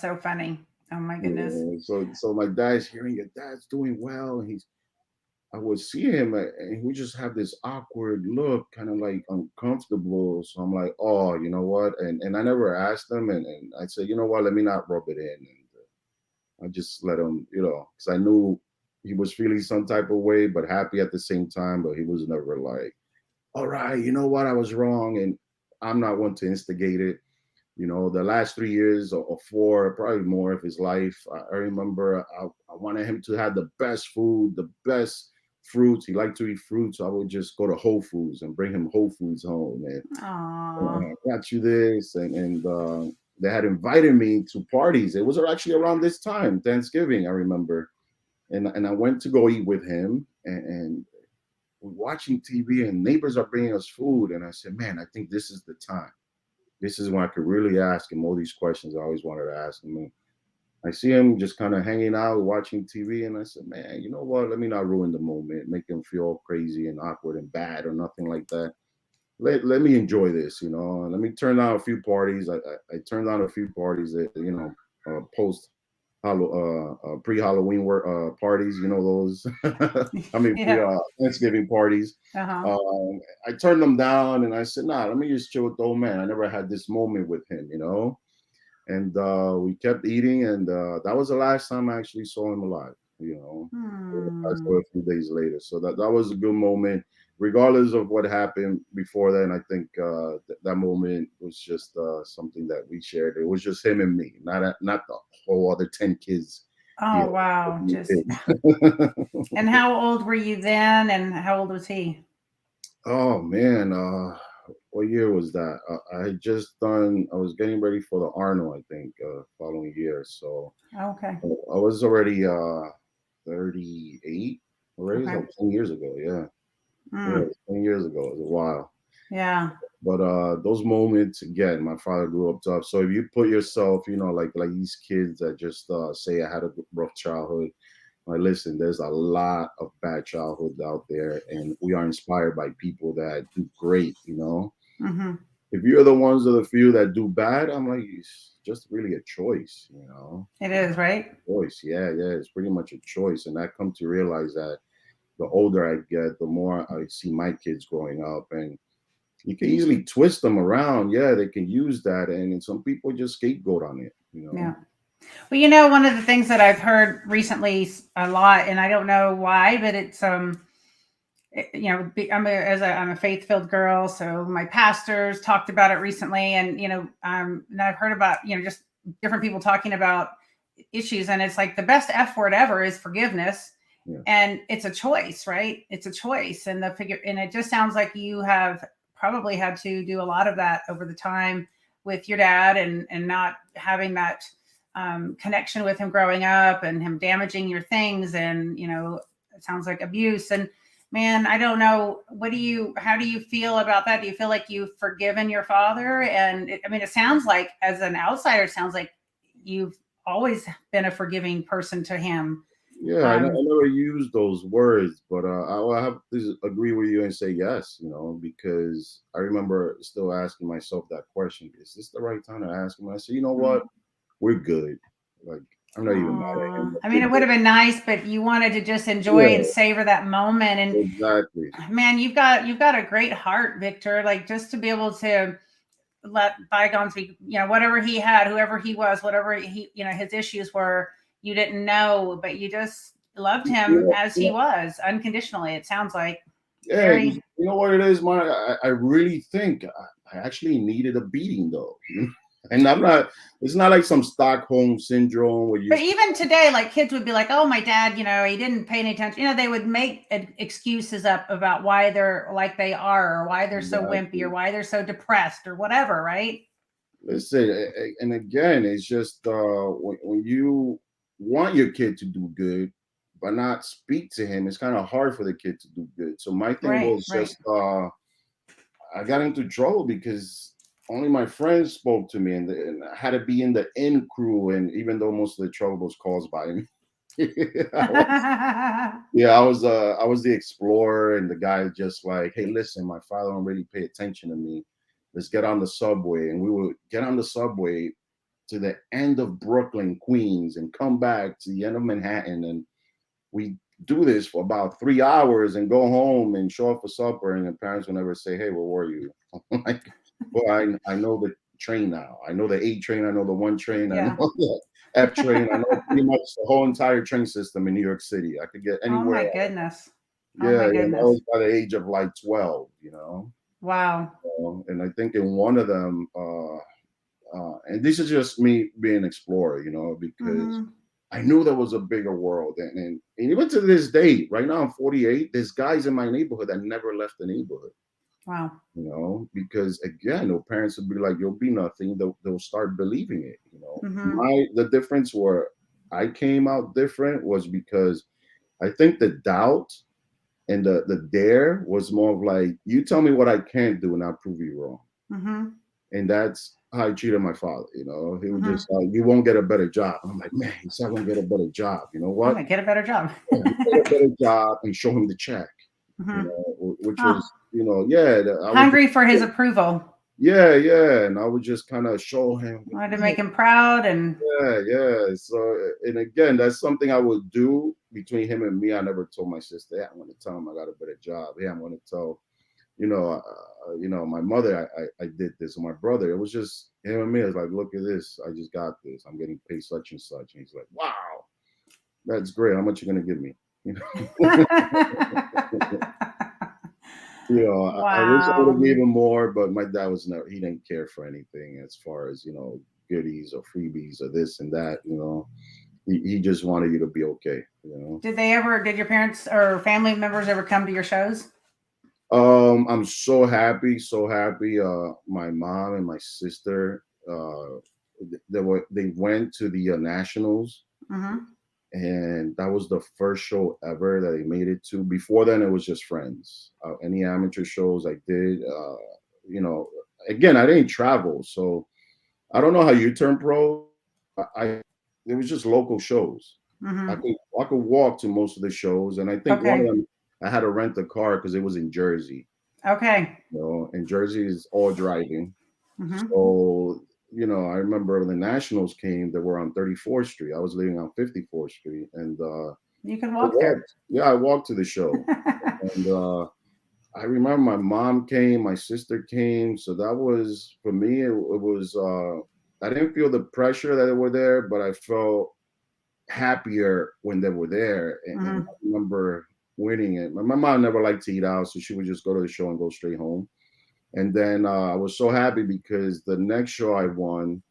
so funny. Oh my goodness. Yeah, so my dad's hearing your dad's doing well, and I would see him, and we just have this awkward look, kind of like uncomfortable. So I'm like, oh, you know what? And I never asked him, and I said, you know what? Let me not rub it in, and I just let him, because I knew he was feeling some type of way, but happy at the same time. But he was never like, all right, you know what? I was wrong, and I'm not one to instigate it. The last 3 years or four, probably more of his life, I remember I wanted him to have the best food, the best fruits. He liked to eat fruits. So I would just go to Whole Foods and bring him Whole Foods home. And Aw. I got you this. And they had invited me to parties. It was actually around this time, Thanksgiving, I remember. And I went to go eat with him. And we're watching TV, and neighbors are bringing us food. And I said, man, I think this is the time. This is when I could really ask him all these questions I always wanted to ask him. And I see him just kind of hanging out, watching TV, and I said, man, you know what? Let me not ruin the moment, make him feel all crazy and awkward and bad or nothing like that. Let me enjoy this, Let me turn down a few parties. I turned down a few parties that, post pre-Halloween work parties, those. I mean, pre Yeah. Thanksgiving parties. Uh-huh. Um, I turned them down, and I said, "Nah, let me just chill with the old man. I never had this moment with him. And we kept eating, and that was the last time I actually saw him alive. I Hmm. saw a few days later. So that was a good moment, regardless of what happened before then. I think that moment was just something that we shared. It was just him and me, not the whole other 10 kids. Oh, You wow. Just, know. and how old were you then? And how old was he? Oh man, what year was that? I had just done. I was getting ready for the Arnold, I think, following year. So Okay. I was already 38 already. Okay. So 10 years ago, yeah, yeah, Mm. 10 years ago. It was a while. Yeah. But those moments again, my father grew up tough. So if you put yourself, like these kids that just say I had a rough childhood, like listen, there's a lot of bad childhoods out there, and we are inspired by people that do great. Mm-hmm. If you're the ones of the few that do bad, I'm like, it's just really a choice. It is, right? Choice, yeah, yeah, it's pretty much a choice, and I come to realize that the older I get, the more I see my kids growing up, and you can easily twist them around. Yeah, they can use that, and some people just scapegoat on it. Yeah. Well, one of the things that I've heard recently a lot, and I don't know why, but it's I'm a faith filled girl, so my pastors talked about it recently, and I've heard about just different people talking about issues, and it's like the best F word ever is forgiveness, Yeah, and it's a choice, right? It's a choice, and it just sounds like you have probably had to do a lot of that over the time with your dad, and not having that connection with him growing up, and him damaging your things, and it sounds like abuse. And man, I don't know, how do you feel about that? Do you feel like you've forgiven your father? And it sounds like, as an outsider, it sounds like you've always been a forgiving person to him. yeah. I um never use those words, but I have to agree with you and say yes. Because I remember still asking myself that question: Is this the right time to ask him? I said, you know what, we're good. Like I'm not even mad at him. Aw. Like, It we're would good. have been nice, but you wanted to just enjoy and Yeah, savor that moment. And exactly. man, you've got a great heart, Victor. Like, just to be able to let bygones be, whatever he had, whoever he was, whatever his issues were, you didn't know, but you just loved him Yeah, as he was, unconditionally. It sounds like yeah. You very. you know what it is, man. I really think I actually needed a beating though. And I'm not. It's not like some Stockholm syndrome where you. But even today, like, kids would be like, "Oh, my dad, he didn't pay any attention." They would make excuses up about why they're like they are, or why they're so wimpy, or Exactly. why they're so depressed, or whatever, right? Listen, and again, it's just when you want your kid to do good, but not speak to him, it's kind of hard for the kid to do good. So my thing Right, was right. just I got into trouble because only my friends spoke to me, and I had to be in the in crew, and even though most of the trouble was caused by me. I was, yeah, I was the explorer, and the guy just like, hey, listen, my father don't really pay attention to me. Let's get on the subway, and we would get on the subway to the end of Brooklyn, Queens, and come back to the end of Manhattan, and we do this for about 3 hours and go home and show up for supper, and the parents will never say, "Hey, where were you?" I'm like, well, I know the train now. I know the 8 train. I know the 1 train. I know Yeah. the F train. I know pretty much the whole entire train system in New York City. I could get Oh anywhere. my goodness. Oh Yeah, my yeah. And that goodness. was by the age of like 12, you know. Wow. And I think in one of them, and this is just me being an explorer, you know, because Hmm. I knew there was a bigger world. And even to this day, right now I'm 48, there's guys in my neighborhood that never left the neighborhood, Wow. you know, because again, their parents would be like, you'll be nothing. They'll start believing it, you know. Hmm. The difference where I came out different was because I think the doubt and the dare was more of like, you tell me what I can't do and I'll prove you wrong. Hmm. And that's how I treated my father. You know, he would just Hmm. you won't get a better job. I'm like, man, he said I won't get a better job. You know I'm what? gonna get a better job. Yeah, get a better job and show him the check. You Hmm. know, which Oh, was, you know, yeah, I would, hungry for his approval. yeah, yeah, and I would just kind of show him, Wanted to make him proud, and yeah, yeah. So, and again, that's something I would do between him and me. I never told my sister, yeah, I'm going to tell him I got a better job. Yeah, I'm going to tell my mother, I did this, or my brother. It was just him and me. It's like, look at this. I just got this. I'm getting paid such and such. And he's like, wow, that's great. How much you gonna give me? You know, I wish I would wow. have gave him more, but my dad was never. He didn't care for anything as far as goodies or freebies or this and that. He just wanted you to be okay. Did your parents or family members ever come to your shows? I'm so happy, so happy. My mom and my sister, they went to the nationals, Hmm. and that was the first show ever that they made it to. Before then, it was just friends. Any amateur shows I did, you know, again, I didn't travel, so I don't know how you turn pro. I It was just local shows. I Hmm. could I could walk to most of the shows, and I think one of Okay. them I had to rent a car because it was in Jersey. Okay. And Jersey is all driving. Hmm. So, I remember when the Nationals came, they were on 34th Street. I was living on 54th Street, and You can I walk there. walked. Yeah, I walked to the show, and I remember my mom came, my sister came. So that was for me. It was. I didn't feel the pressure that they were there, but I felt happier when they were there. And I Hmm. remember winning it. My mom never liked to eat out, so she would just go to the show and go straight home. And then I was so happy because the next show I won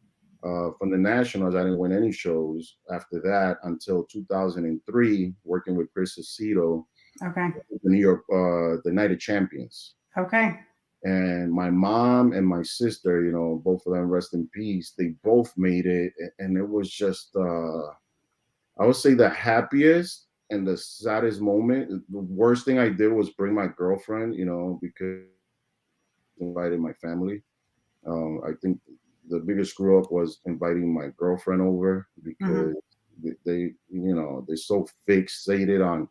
from the Nationals, I didn't win any shows after that until 2003, working with 𝗬𝗪cie HISHO, Okay. the New York, the Night of Champions. Okay. And my mom and my sister, both of them, rest in peace, they both made it. And it was just, I would say, the happiest and the saddest moment. The worst thing I did was bring my girlfriend, because I invited my family. I think the biggest screw up was inviting my girlfriend over because Hmm. they're so fixated on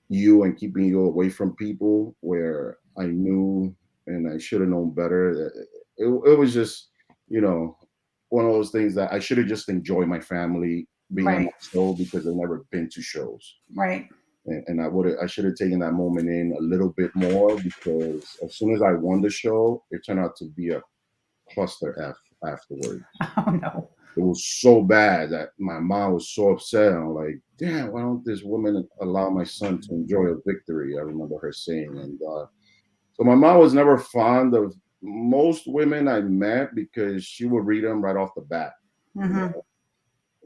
you and keeping you away from people where I knew and I should have known better. It was just, you know, one of those things that I should have just enjoyed my family being on Right. that show because they've never been to shows. Right. And I should have taken that moment in a little bit more because as soon as I won the show, it turned out to be a cluster F afterwards. Oh no. It was so bad that my mom was so upset. I'm like, damn, why don't this woman allow my son to enjoy a victory? I remember her saying. And so my mom was never fond of most women I met because she would read them right off the bat. You Hmm. know?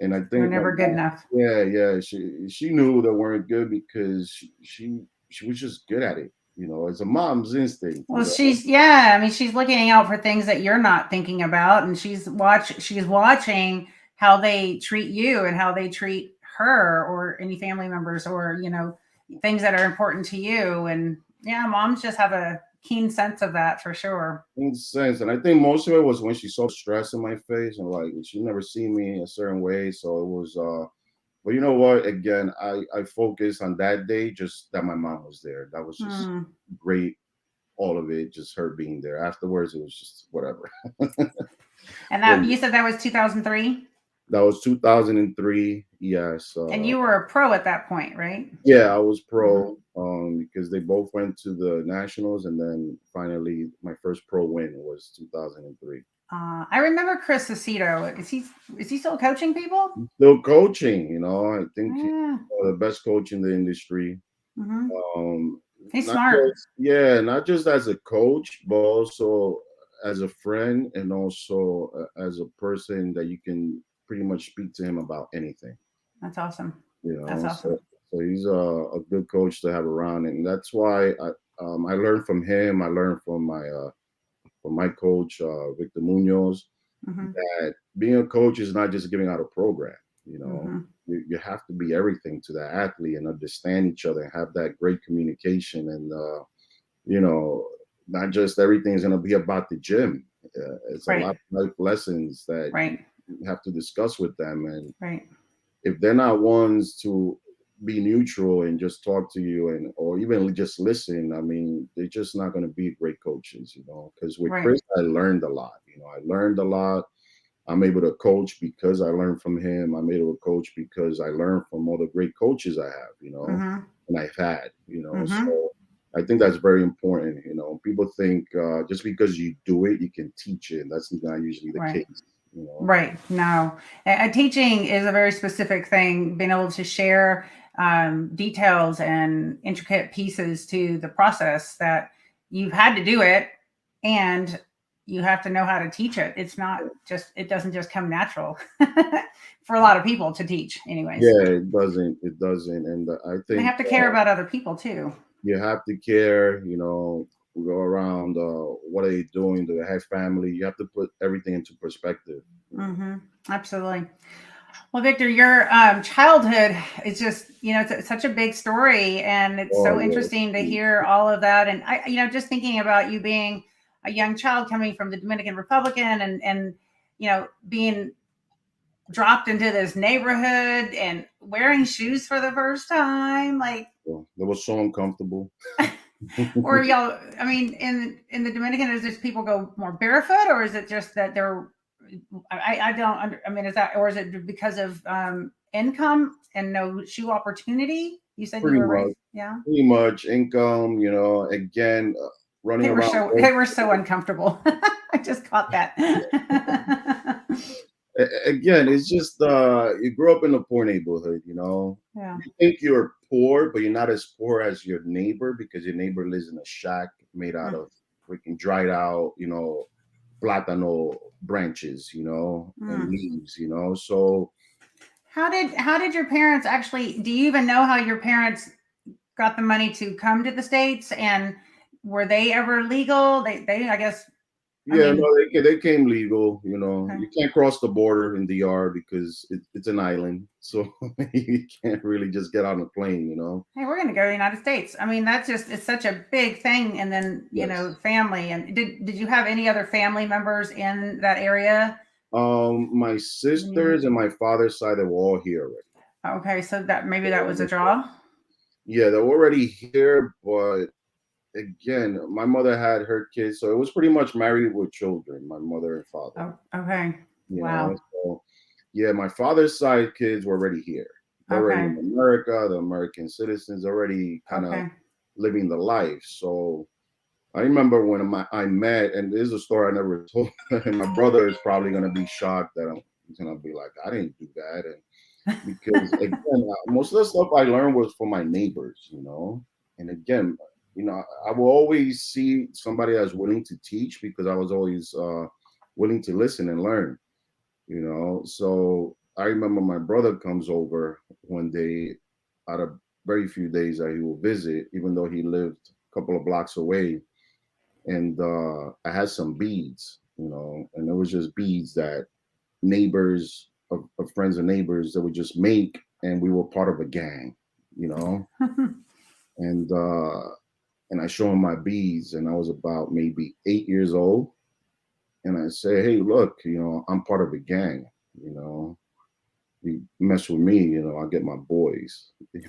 And I You're think my never good mom, enough. yeah, yeah, she knew they weren't good because she was just good at it. It's a mom's instinct. Well, yeah, I mean, she's looking out for things that you're not thinking about, and she's watching how they treat you and how they treat her or any family members or, things that are important to you. And yeah, moms just have a keen sense of that for sure. Makes sense. And I think most of it was when she saw stress in my face and like she never seen me a certain way. So it was but you know what? Again, I focused on that day, just that my mom was there. That was just Hmm. great, all of it, just her being there. Afterwards it was just whatever. And that you said that was 2003? That was 2003. Yes. And you were a pro at that point, right? Yeah, I was pro because they both went to the nationals, and then finally my first pro win was 2003. I remember Chris 𝗬cie𝘂𝘁𝘂𝗯𝗲. Is he still coaching people? Still coaching, I think he's Yeah. the best coach in the industry. Mm-hmm. Um, He's not smart. just, yeah, not just as a coach, but also as a friend, and also as a person that you can pretty much speak to him about anything. That's awesome. That's So, awesome. so he's a good coach to have around, and that's why I learned from him. I learned from my coach Victor Munoz, Mm-hmm. that being a coach is not just giving out a program. Mm-hmm. You have to be everything to that athlete and understand each other and have that great communication, and not just everything is going to be about the gym. It's a lot Right. of life lessons that Right. you have to discuss with them, and Right. if they're not ones to be neutral and just talk to you, and or even just listen, I mean, they're just not going to be great coaches, because with Right. Chris I learned a lot. I learned a lot. I'm able to coach because I learned from him. I'm able to coach because I learned from all the great coaches I have, Mm-hmm. and I've had, Mm-hmm. so I think that's very important. People think just because you do it you can teach it, and that's not usually the Right. case. Right. No, teaching is a very specific thing. Being able to share details and intricate pieces to the process that you've had to do it, and you have to know how to teach it. It's not just, it doesn't just come natural for a lot of people to teach anyways. Yeah, it doesn't, and I They think have to care about other people too. you have to care. We go around, what are they doing? Do they have family? You have to put everything into perspective. Mm-hmm. Absolutely. Well, Victor, your childhood is just, it's such a big story, and it's Oh so interesting to yeah. hear all of that. And just thinking about you being a young child coming from the Dominican Republic, and being dropped into this neighborhood and wearing shoes for the first time, like, That was so uncomfortable. or y'all, I mean, in the Dominican, is just people go more barefoot, or is it just that they're, I don't I mean, is that, or is it because of income and no shoe opportunity? You said you Pretty were much, raised, yeah. pretty much income. Again, running around. They were so uncomfortable. I just caught that. Again, it's just you grew up in a poor neighborhood. Yeah. You think you're poor, but you're not as poor as your neighbor, because your neighbor lives in a shack made out Mm, of freaking dried out, platano branches, and mm. leaves, So How did your parents actually? Do you even know how your parents got the money to come to the States, and were they ever legal? They I guess, I yeah, mean, no, they came legal. okay. You can't cross the border in DR because it's an island, so you can't really just get on a plane. Hey, we're going to go to the United States. I mean, that's just, it's such a big thing. And then, Yes. family. And did you have any other family members in that area? My sisters and my father's side, they were all here already. Okay, so that maybe that was a draw. Yeah, they're already here, but again, my mother had her kids, so it was pretty much married with children, my mother and father. Oh, okay. You know, Wow. so yeah, my father's side kids were already here. They're already Okay. in America, the American citizens, already kind of Okay. living the life. So I remember when I met, and this is a story I never told, and my brother is probably gonna be shocked that he's gonna be like, I didn't do that, and because again, most of the stuff I learned was from my neighbors. And again, I will always see somebody that's willing to teach, because I was always willing to listen and learn. So I remember my brother comes over one day, out of very few days that he will visit, even though he lived a couple of blocks away, and I had some beads, and it was just beads that neighbors of friends and neighbors that would just make, and we were part of a gang. And I show him my beads, and I was about maybe 8 years old, and I say, hey, look, I'm part of a gang. you know you mess with me, I'll get my boys. And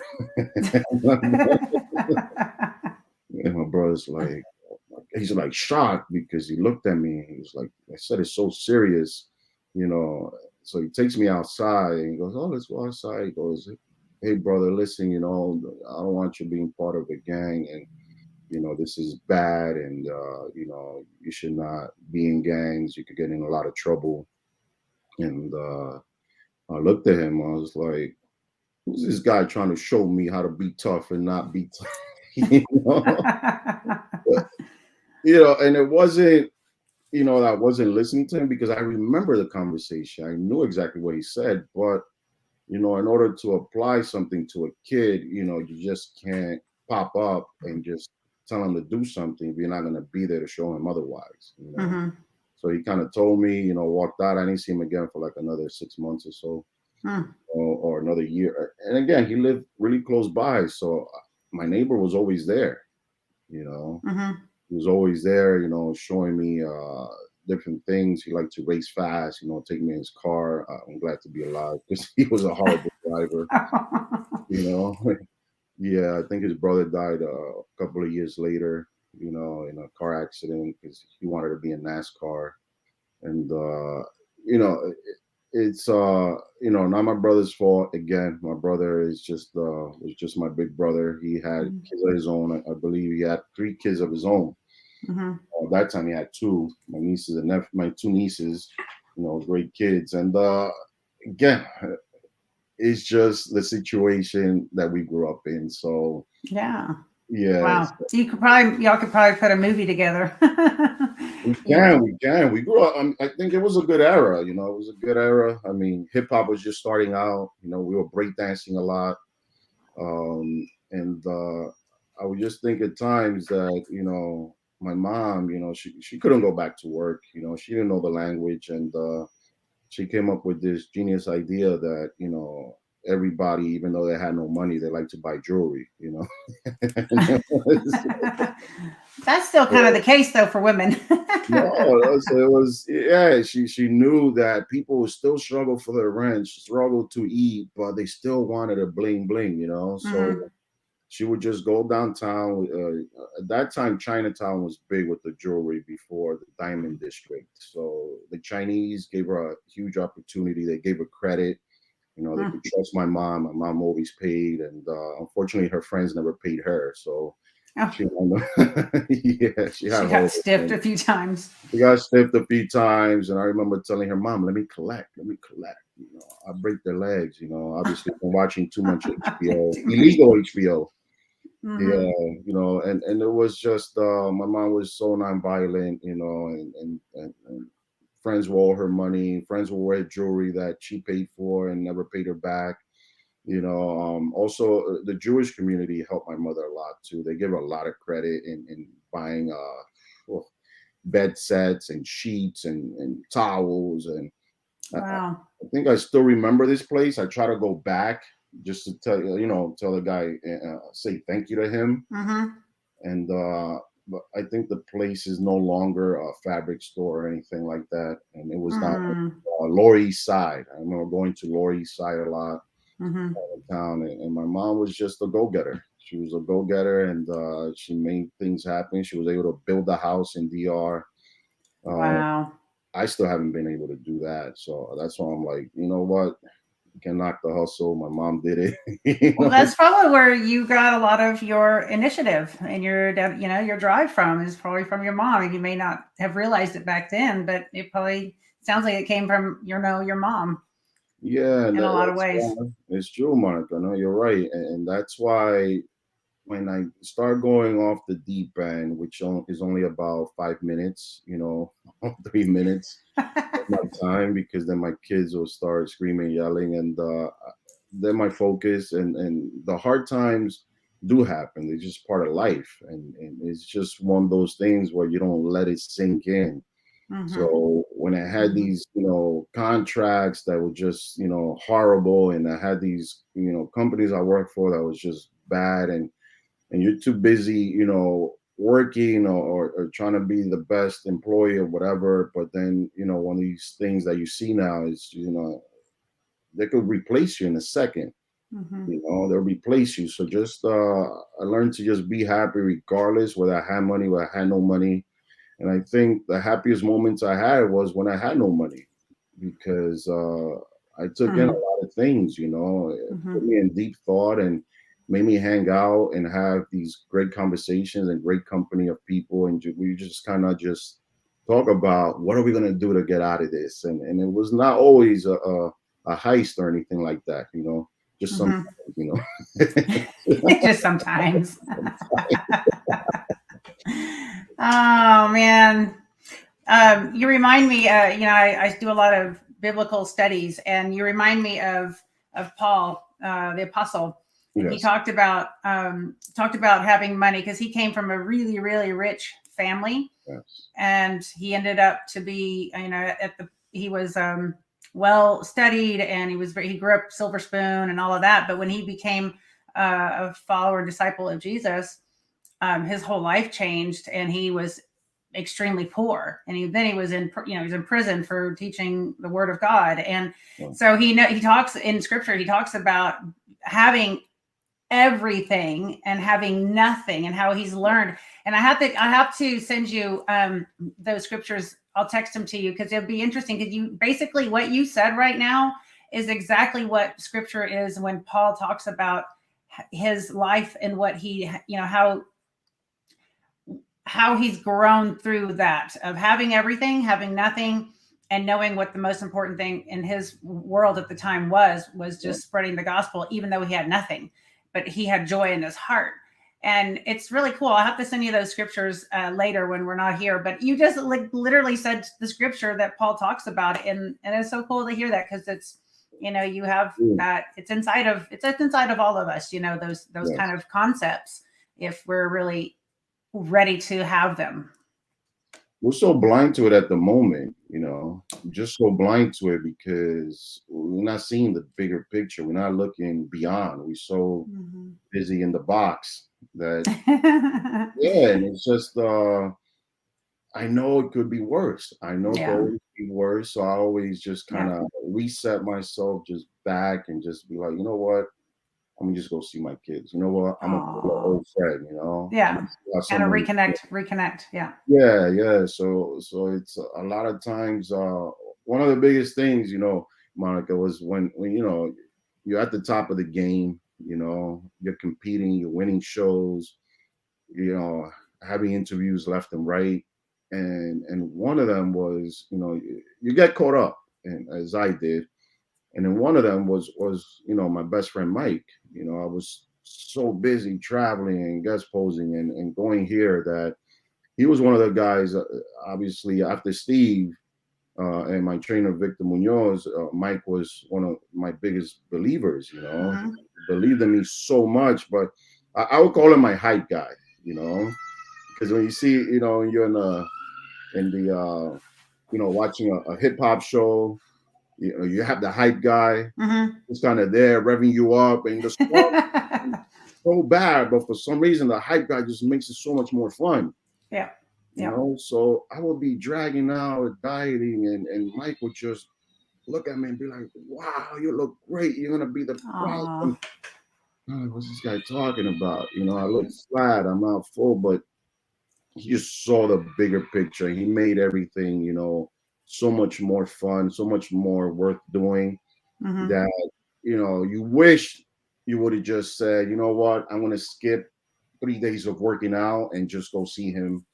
my brother's like, oh my he's like shocked because he looked at me and he was like, I said it's so serious, you know. So he takes me outside and he goes, oh, let's go outside. He goes, hey brother, listen, you know, I don't want you being part of a gang, and you know, this is bad, and you know, you should not be in gangs. You could get in a lot of trouble. And I looked at him. I was like, who's this guy trying to show me how to be tough and not be tough? you know? But, you know, and it wasn't, you know, I wasn't listening to him because I remember the conversation. I knew exactly what he said, but you know, in order to apply something to a kid, you know, you just can't pop up and just tell him to do something if you're not going to be there to show him otherwise, you know. Mm-hmm. So he kind of told me, you know, walked out. I didn't see him again for like another 6 months or so, Mm. or another year. And again, he lived really close by. So my neighbor was always there, you know. Mm-hmm. He was always there, you know, showing me different things. He liked to race fast, you know, take me in his car. I'm glad to be alive because he was a horrible driver, you know. Yeah, I think his brother died a couple of years later, you know, in a car accident because he wanted to be in NASCAR. And, you know, it's, you know, not my brother's fault. Again, my brother is just, was just my big brother. He had kids of his own. I believe he had 3 kids of his own. Mm-hmm. That time he had 2, my nieces and my 2 nieces, you know, great kids. And again, it's just the situation that we grew up in. So Yeah. yes, Wow. Y'all could probably put a movie together. Yeah. we grew up. I think it was a good era. You know, it was a good era. I mean, hip hop was just starting out. You know, we were breakdancing a lot, and I would just think at times that, you know, my mom, you know, she couldn't go back to work. You know, she didn't know the language, and she came up with this genius idea that, you know, everybody, even though they had no money, they like to buy jewelry. You know, and That's still kind of the case though for women. no, so it was, yeah. She knew that people would still struggle for their rent, struggle to eat, but they still wanted a bling bling. You know, so Mm-hmm. she would just go downtown. At that time, Chinatown was big with the jewelry before the Diamond District. So the Chinese gave her a huge opportunity. They gave her credit. You know, they could trust my mom. My mom always paid, and unfortunately, her friends never paid her. So Oh, she, yeah, she she had got hope. stiffed a few times. She got sniffed a few times, and I remember telling her, "Mom, let me collect, let me collect." You know, I break their legs. You know, obviously, from watching too much HBO, Too much. illegal HBO. Mm-hmm. Yeah, you know, and it was just my mom was so nonviolent, you know, and friends will owe her money. Friends will wear jewelry that she paid for and never paid her back. You know, also the Jewish community helped my mother a lot too. They give her a lot of credit in buying well, bed sets and sheets and towels, and Wow. I think I still remember this place. I try to go back just to tell you know, tell the guy, say thank you to him. Mm-hmm. And but I think the place is no longer a fabric store or anything like that. And it was not Mm-hmm. Lower East Side. I remember going to Lower East Side a lot Mm-hmm. in town, and my mom was just a go-getter. She was a go-getter, and she made things happen. She was able to build a house in DR. Uh, Wow. I still haven't been able to do that, so that's why I'm like, you know what? You can knock the hustle. My mom did it. you Well, know? that's probably where you got a lot of your initiative and your drive from is probably from your mom. And you may not have realized it back then, but it probably sounds like it came from, your mom Yeah, and in a lot of that's ways. why it's true, Monica. No, you're right, and that's why when I start going off the deep end, which is only about 5 minutes, you know, 3 minutes of my time, because then my kids will start screaming, yelling, and then my focus and the hard times do happen. They're just part of life, and it's just one of those things where you don't let it sink in. Mm-hmm. So when I had Mm-hmm. these, you know, contracts that were just, you know, horrible, and I had these, you know, companies I worked for that was just bad, and you're too busy, you know, working or trying to be the best employee or whatever. But then, you know, one of these things that you see now is, you know, they could replace you in a second. Mm-hmm. You know, they'll replace you. So just I learned to just be happy regardless whether I had money, whether I had no money. And I think the happiest moments I had was when I had no money, because I took in a Mhm. lot of things, you know, it put Mhm. me in deep thought and made me hang out and have these great conversations and great company of people. And we just kind of just talk about what are we going to do to get out of this. And it was not always a heist or anything like that, you know, just sometimes, Mhm. you know. Just sometimes. Oh man. You remind me, I do a lot of biblical studies, and you remind me of Paul, the apostle, and he Yes. talked about having money because he came from a really really rich family, Yes. and he ended up to be, he was well studied, and he grew up silver spoon and all of that. But when he became a follower disciple of Jesus, his whole life changed, and he was extremely poor. And then he was he was in prison for teaching the word of God. And Well, so he talks in scripture, he talks about having everything and having nothing, and how he's learned. And I have to send you those scriptures. I'll text them to you because it'll be interesting, because you basically, what you said right now is exactly what scripture is when Paul talks about his life and what he, how he's grown through that, of having everything, having nothing, and knowing what the most important thing in his world at the time was well, just spreading the gospel, even though he had nothing, but he had joy in his heart. And it's really cool. I'll have to send you those scriptures later when we're not here. But you just like literally said the scripture that Paul talks about, and it's so cool to hear that, because it's, you have mm, that, it's inside of all of us. Those yes. kind of concepts, if we're really ready to have them. We're so blind to it at the moment, you know, just so blind to it because we're not seeing the bigger picture. We're not looking beyond. We're so Mhm. busy in the box that, yeah, and it's just, I know it could be worse. I know it could Yeah. always be worse. So I always just kind Yeah. of reset myself just back and just be like, you know what? I'm gonna just go see my kids. You know what? I'm gonna call an Aw. old friend, you know? I'm Yeah. gonna see how Kind of someone. reconnect. Yeah. Yeah, yeah. So it's a lot of times one of the biggest things, you know, Monica, was when you know you're at the top of the game, you know, you're competing, you're winning shows, you know, having interviews left and right. And one of them was, you know, you get caught up, and as I did. And then one of them was, you know, my best friend Mike. You know, I was so busy traveling and guest posing and going here that he was one of the guys, obviously, after Steve and my trainer, Victor Munoz, Mike was one of my biggest believers, you know, Hmm. believed in me so much. But I would call him my hype guy, you know, because when you see, you know, you're in the, you know, watching a hip hop show, you know, you have the hype guy Hmm. who's kind of there revving you up, and the song is so bad, but for some reason, the hype guy just makes it so much more fun. Yeah. You Yeah. know, so I would be dragging out, dieting, and Mike would just look at me and be like, "Wow, you look great. You're gonna be the best." Aw. And I'm like, what's this guy talking about? You know, I look flat, I'm not full, but he just saw the bigger picture. He made everything, you know, so much more fun, so much more worth doing Hmm. that, you know, you wish you would have just said, you know what, I'm gonna skip 3 days of working out and just go see him.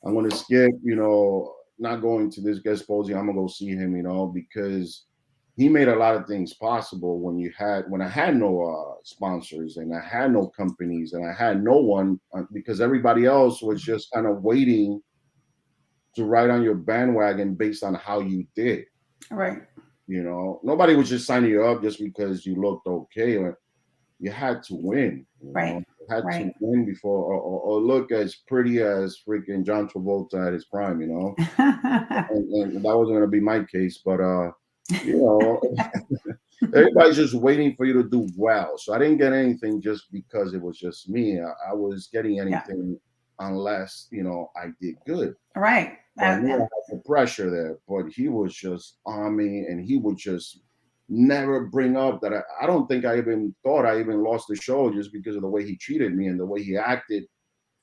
I'm gonna skip, you know, not going to this guest posing. I'm gonna go see him, you know, because he made a lot of things possible when I had no sponsors and I had no companies and I had no one because everybody else was just kind of waiting to ride on your bandwagon based on how you did. Right. You know, nobody was just signing you up just because you looked okay. Or you had to win. You know, Right. you had to Right. win before or look as pretty as freaking John Travolta at his prime. You know, and that wasn't going to be my case, but you know, everybody's just waiting for you to do well. So I didn't get anything just because it was just me. I was getting Yeah. anything unless, you know, I did good. Right. So I knew I had the pressure there, but he was just on me, and he would just never bring up that I don't think I even thought I even lost the show just because of the way he treated me and the way he acted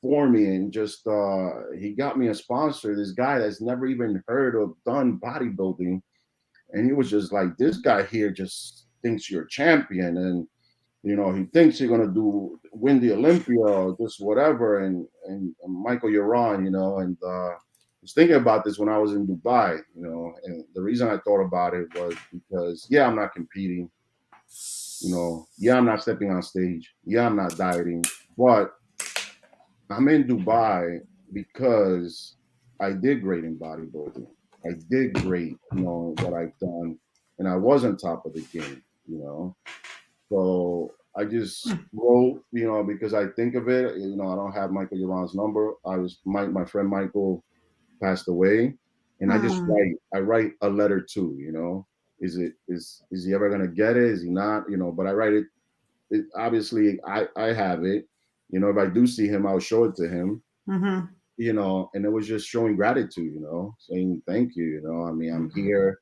for me, and just he got me a sponsor. This guy that's never even heard of done bodybuilding, and he was just like, this guy here just thinks you're a champion, and he thinks you're gonna win the Olympia or just whatever. And Michael, you're on, and I was thinking about this when I was in Dubai, and the reason I thought about it was because yeah, I'm not competing, yeah, I'm not stepping on stage, yeah, I'm not dieting, but I'm in Dubai because I did great in bodybuilding. I did great, what I've done, and I was on top of the game. So I just wrote, because I think of it, I don't have Michael Yaron's number. My friend Michael passed away, and I just Mm. I write a letter too, is he ever gonna get it? Is he not? But I write obviously I have it. If I do see him, I'll show it to him. Mm-hmm. And it was just showing gratitude, saying thank you. I mean, I'm Mm-hmm. here.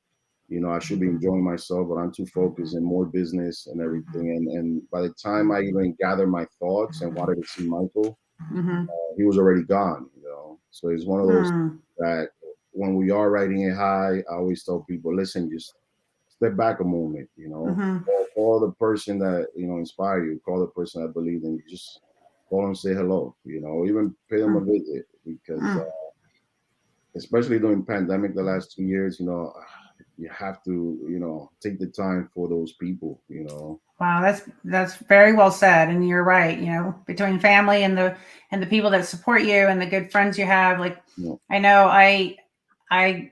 I should be enjoying myself, but I'm too focused in more business and everything. And by the time I even gathered my thoughts and wanted to see Michael, Mm-hmm. he was already gone. So it's one of those Mm. that when we are riding it high, I always tell people, listen, just step back a moment, Mm-hmm. call the person that, inspire you, call the person that believe in you, just call and say hello, even pay them a Mm. visit because, Mm. especially during pandemic, the last 2 years, you have to, take the time for those people. Wow, that's very well said, and you're right. Between family and the people that support you and the good friends you have, like You know, I know I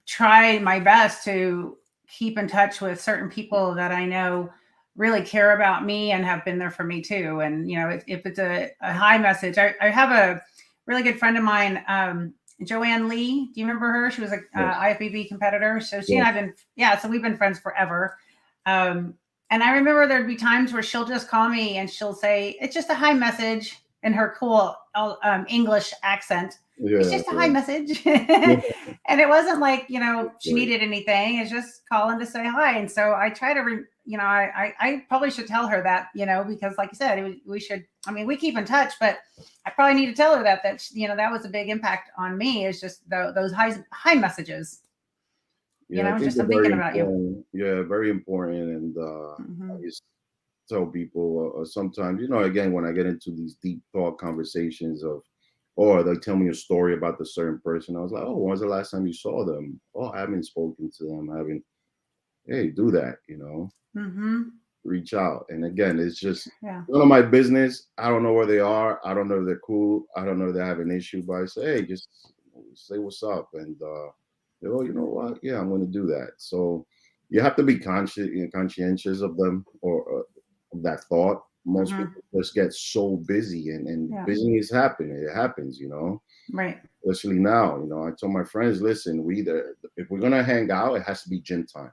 try my best to keep in touch with certain people that I know really care about me and have been there for me too. And if it's a high message, I have a really good friend of mine, Joanne Lee. Do you remember her? She was a yes, IFBB competitor. So she and yes, I've been, yeah. So we've been friends forever. Um, and I remember there'd be times where she'll just call me and she'll say, "It's just a high message," in her cool English accent. It's yeah, just a high yeah, message. yeah, And it wasn't like she great. needed anything. It's just calling to say hi. And so I try to I probably should tell her that, because like you said, we should, I mean, we keep in touch, but I probably need to tell her that that was a big impact on me, is just those high messages. Yeah, I think Just they're I'm thinking very about you. important. Yeah, very important. And I Hmm. just tell people sometimes, again, when I get into these deep thought conversations or they tell me a story about the certain person, I was like, oh, when was the last time you saw them? Oh, I haven't spoken to them. I haven't. Hey, do that. Hmm. Reach out. And again, it's just Yeah. none of my business. I don't know where they are. I don't know if they're cool. I don't know if they have an issue. But I say, hey, just say what's up. And oh, you know what? Yeah, I'm going to do that. So you have to be conscientious of them or of that thought. Most Hmm. people just get so busy, and Yeah. busyness happen. It happens. Right. Especially now. I tell my friends, listen, if we're gonna hang out, it has to be gym time.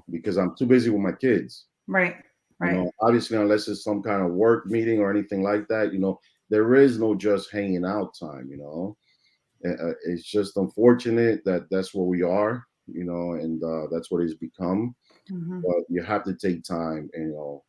Because I'm too busy with my kids. Right. Right. Obviously, unless it's some kind of work meeting or anything like that, there is no just hanging out time. It's just unfortunate that that's where we are, and that's what it's become. Hmm. But you have to take time,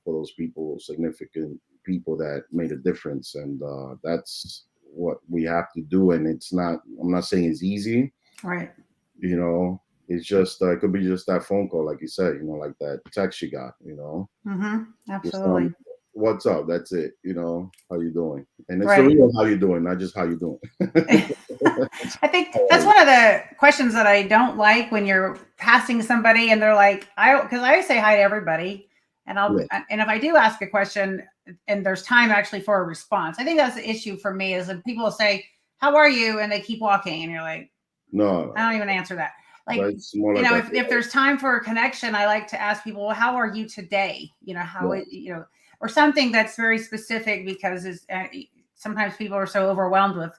for those people, significant people that made a difference, and that's what we have to do. And I'm not saying it's easy, Right. you know. It's just it could be just that phone call, like you said, like that text you got, Hmm. just Absolutely. what's up? That's it, how you doing? And it's the Right. real how you doing, not just how you doing. I think How are that's you? one of the questions that I don't like when you're passing somebody and they're like, because I say hi to everybody, Yeah, and if I do ask a question and there's time actually for a response, I think that's the issue for me, is that people will say, "How are you?" and they keep walking, and you're like, I no, don't even answer that. Like, that's more like a if there's time for a connection, I like to ask people, well, "How are you today?" yeah, Or something that's very specific, because sometimes people are so overwhelmed with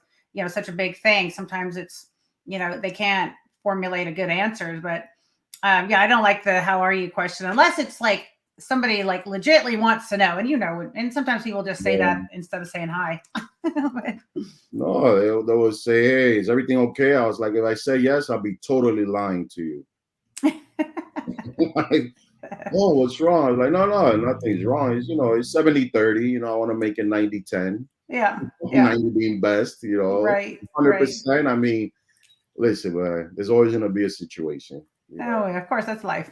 such a big thing. Sometimes it's they can't formulate a good answers. But yeah, I don't like the "How are you?" question unless it's like somebody like legitly wants to know, and and sometimes people just say yeah. that instead of saying hi. But, No, they would say, "Hey, is everything okay?" I was like, if I say yes, I'll be totally lying to you. Like, oh, what's wrong? I was like, no, no, nothing's wrong. It's 70-30. I want to make it 90-10. Yeah. Yeah. 90 being best, you know, Right. Right. 100%. I mean, listen, man, there's always gonna be a situation, you Oh, know. yeah, of course, that's life.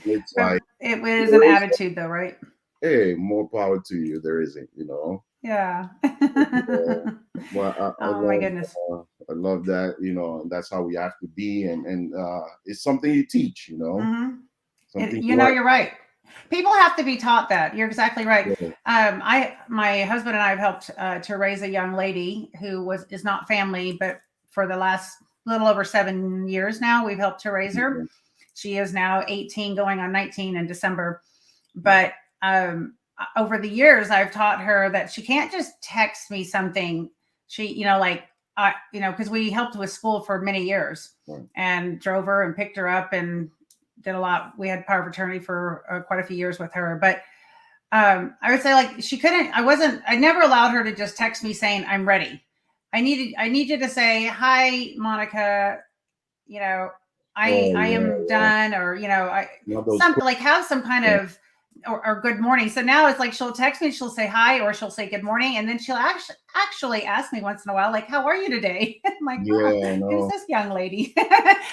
It's But like it is an there is, attitude though, right? hey, more power to you. There isn't, you know. Yeah. Yeah. Well, Oh my goodness. I love that, you know, and that's how we have to be, and it's something you teach, you know, Hmm. something You you know, learn. you're right. People have to be taught that. You're exactly right. Yeah. My husband and I have helped to raise a young lady who is not family, but for the last little over 7 years now, we've helped to raise her. Yeah. She is now 18, going on 19 in December. Yeah. But over the years, I've taught her that she can't just text me something. She, like, because we helped with school for many years Right. and drove her and picked her up and did a lot. We had power of attorney for quite a few years with her. But I would say, like, I never allowed her to just text me saying, I'm ready. I need you to say, hi, Monica, you know, Oh I yeah, am yeah. done, or Not those some quick. like have some kind Yeah. of or good morning. So now it's like she'll text me, she'll say hi, or she'll say good morning, and then she'll actually ask me once in a while, like, how are you today? I'm like, huh, Yeah, I who's know. this young lady?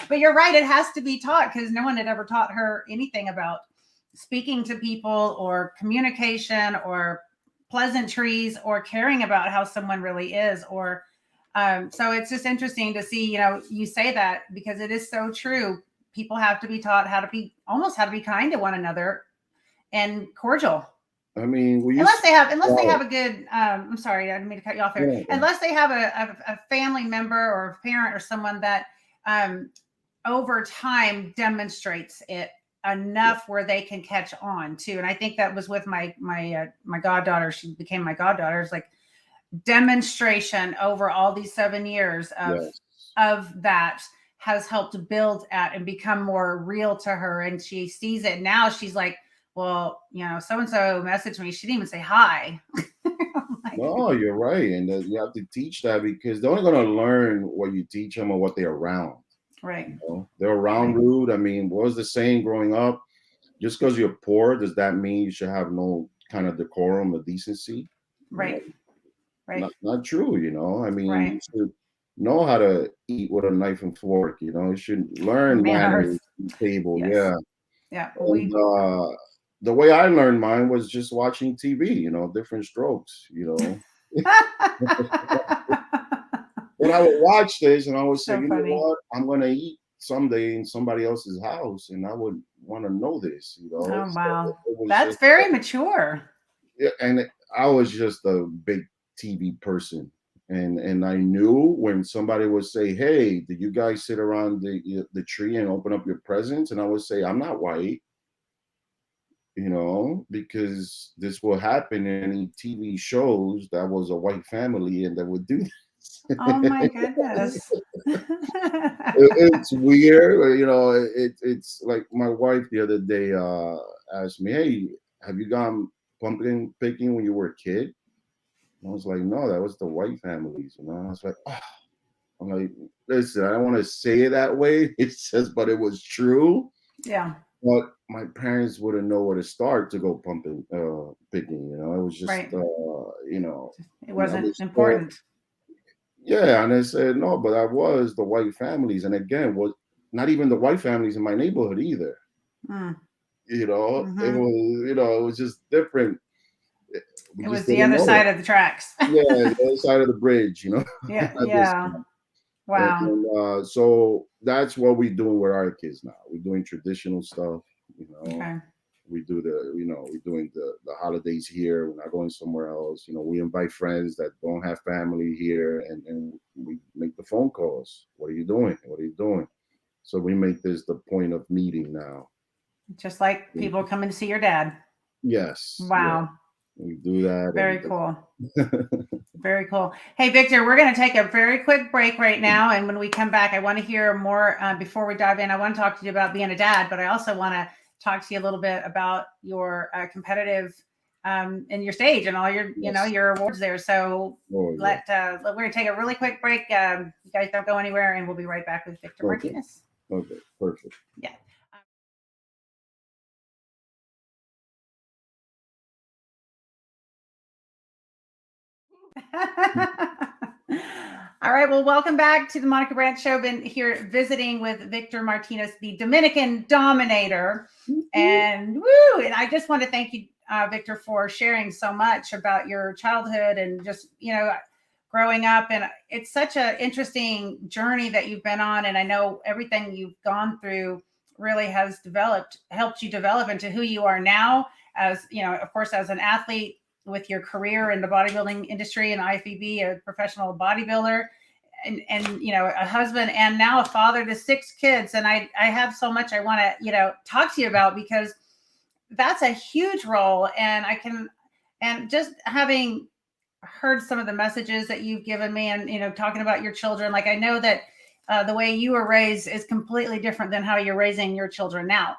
But you're right, it has to be taught because no one had ever taught her anything about speaking to people or communication or pleasantries or caring about how someone really is, or so it's just interesting to see, you say that because it is so true. People have to be taught how to be kind to one another and cordial. I mean, we used Unless to. unless they Wow. have a good, I'm sorry, I didn't mean to cut you off there. Yeah, Unless they have a family member or a parent or someone that um, over time demonstrates it yeah, enough where they can catch on too. And I think that was with my goddaughter. She became my goddaughter. It's like demonstration over all these 7 years yes. of that has helped to build at and become more real to her, and she sees it now. She's like, well, so and so messaged me, she didn't even say hi. I'm like, No, you're right, and you have to teach that because they're only gonna learn what you teach them or what they're around. right, You know, they're around right, rude. I mean, what was the saying growing up? Just because you're poor, does that mean you should have no kind of decorum or decency? You know, right, right, not true. You know, I mean, you right. should know how to eat with a knife and fork. You know, you should learn Manners. manners at the table. Yes. Yeah, Yeah, and the way I learned mine was just watching TV. You know, different strokes. You know. Then I would watch this and I would say, so you know funny. what? I'm gonna eat someday in somebody else's house, and I would want to know this, you know. Oh, So wow, it was that's just, very mature. yeah, I was just a big TV person, and I knew when somebody would say, "Hey, did you guys sit around the tree and open up your presents?" And I would say, "I'm not white." You know, because this will happen in any TV shows that was a white family and that would do Oh my this. goodness. It's weird, you know. It's like my wife the other day asked me, "Hey, have you gone pumpkin picking when you were a kid?" And I was like, "No, that was the white families." You know, and I was like, "Oh." I'm like, "Listen, I don't want to say it that way." It's just, but it was true. Yeah, But my parents wouldn't know where to start to go pumpkin picking. You know, it was just, right. you know, It and I wasn't was told, important. yeah, and I said no, but I was the white families, and again, was not even the white families in my neighborhood either. Mm, You know, it hmm. was, you know, it was just different. We It just was the didn't other know. side of the tracks. Yeah, the other side of the bridge, you know, Yeah, at this yeah. time. Wow. So that's what we're doing with our kids now. We're doing traditional stuff, you know. Okay. We do we're doing the holidays here. We're not going somewhere else. You know, we invite friends that don't have family here, and we make the phone calls. What are you doing? What are you doing? So we make this the point of meeting now. Just like people coming to see your dad. Yes, yeah, Wow. we do that, Very and cool. Very cool. Hey, Victor, we're going to take a very quick break right now. And when we come back, I want to hear more before we dive in. I want to talk to you about being a dad, but I also want to talk to you a little bit about your competitive and your stage and all your, yes, your awards there. So oh yeah, we're going to take a really quick break. You guys don't go anywhere, and we'll be right back with Victor okay, Martinez. okay, perfect. Yeah. All right. Well, welcome back to the Monica Brant Show. Been here visiting with Victor Martinez, the Dominican Dominator. And woo! And I just want to thank you, Victor, for sharing so much about your childhood and just, growing up. And it's such an interesting journey that you've been on. And I know everything you've gone through really has helped you develop into who you are now as, of course, as an athlete, with your career in the bodybuilding industry and IFBB, a professional bodybuilder, and a husband, and now a father to 6 kids. And I have so much I want to, talk to you about, because that's a huge role. And just having heard some of the messages that you've given me, and, talking about your children, like I know that the way you were raised is completely different than how you're raising your children now.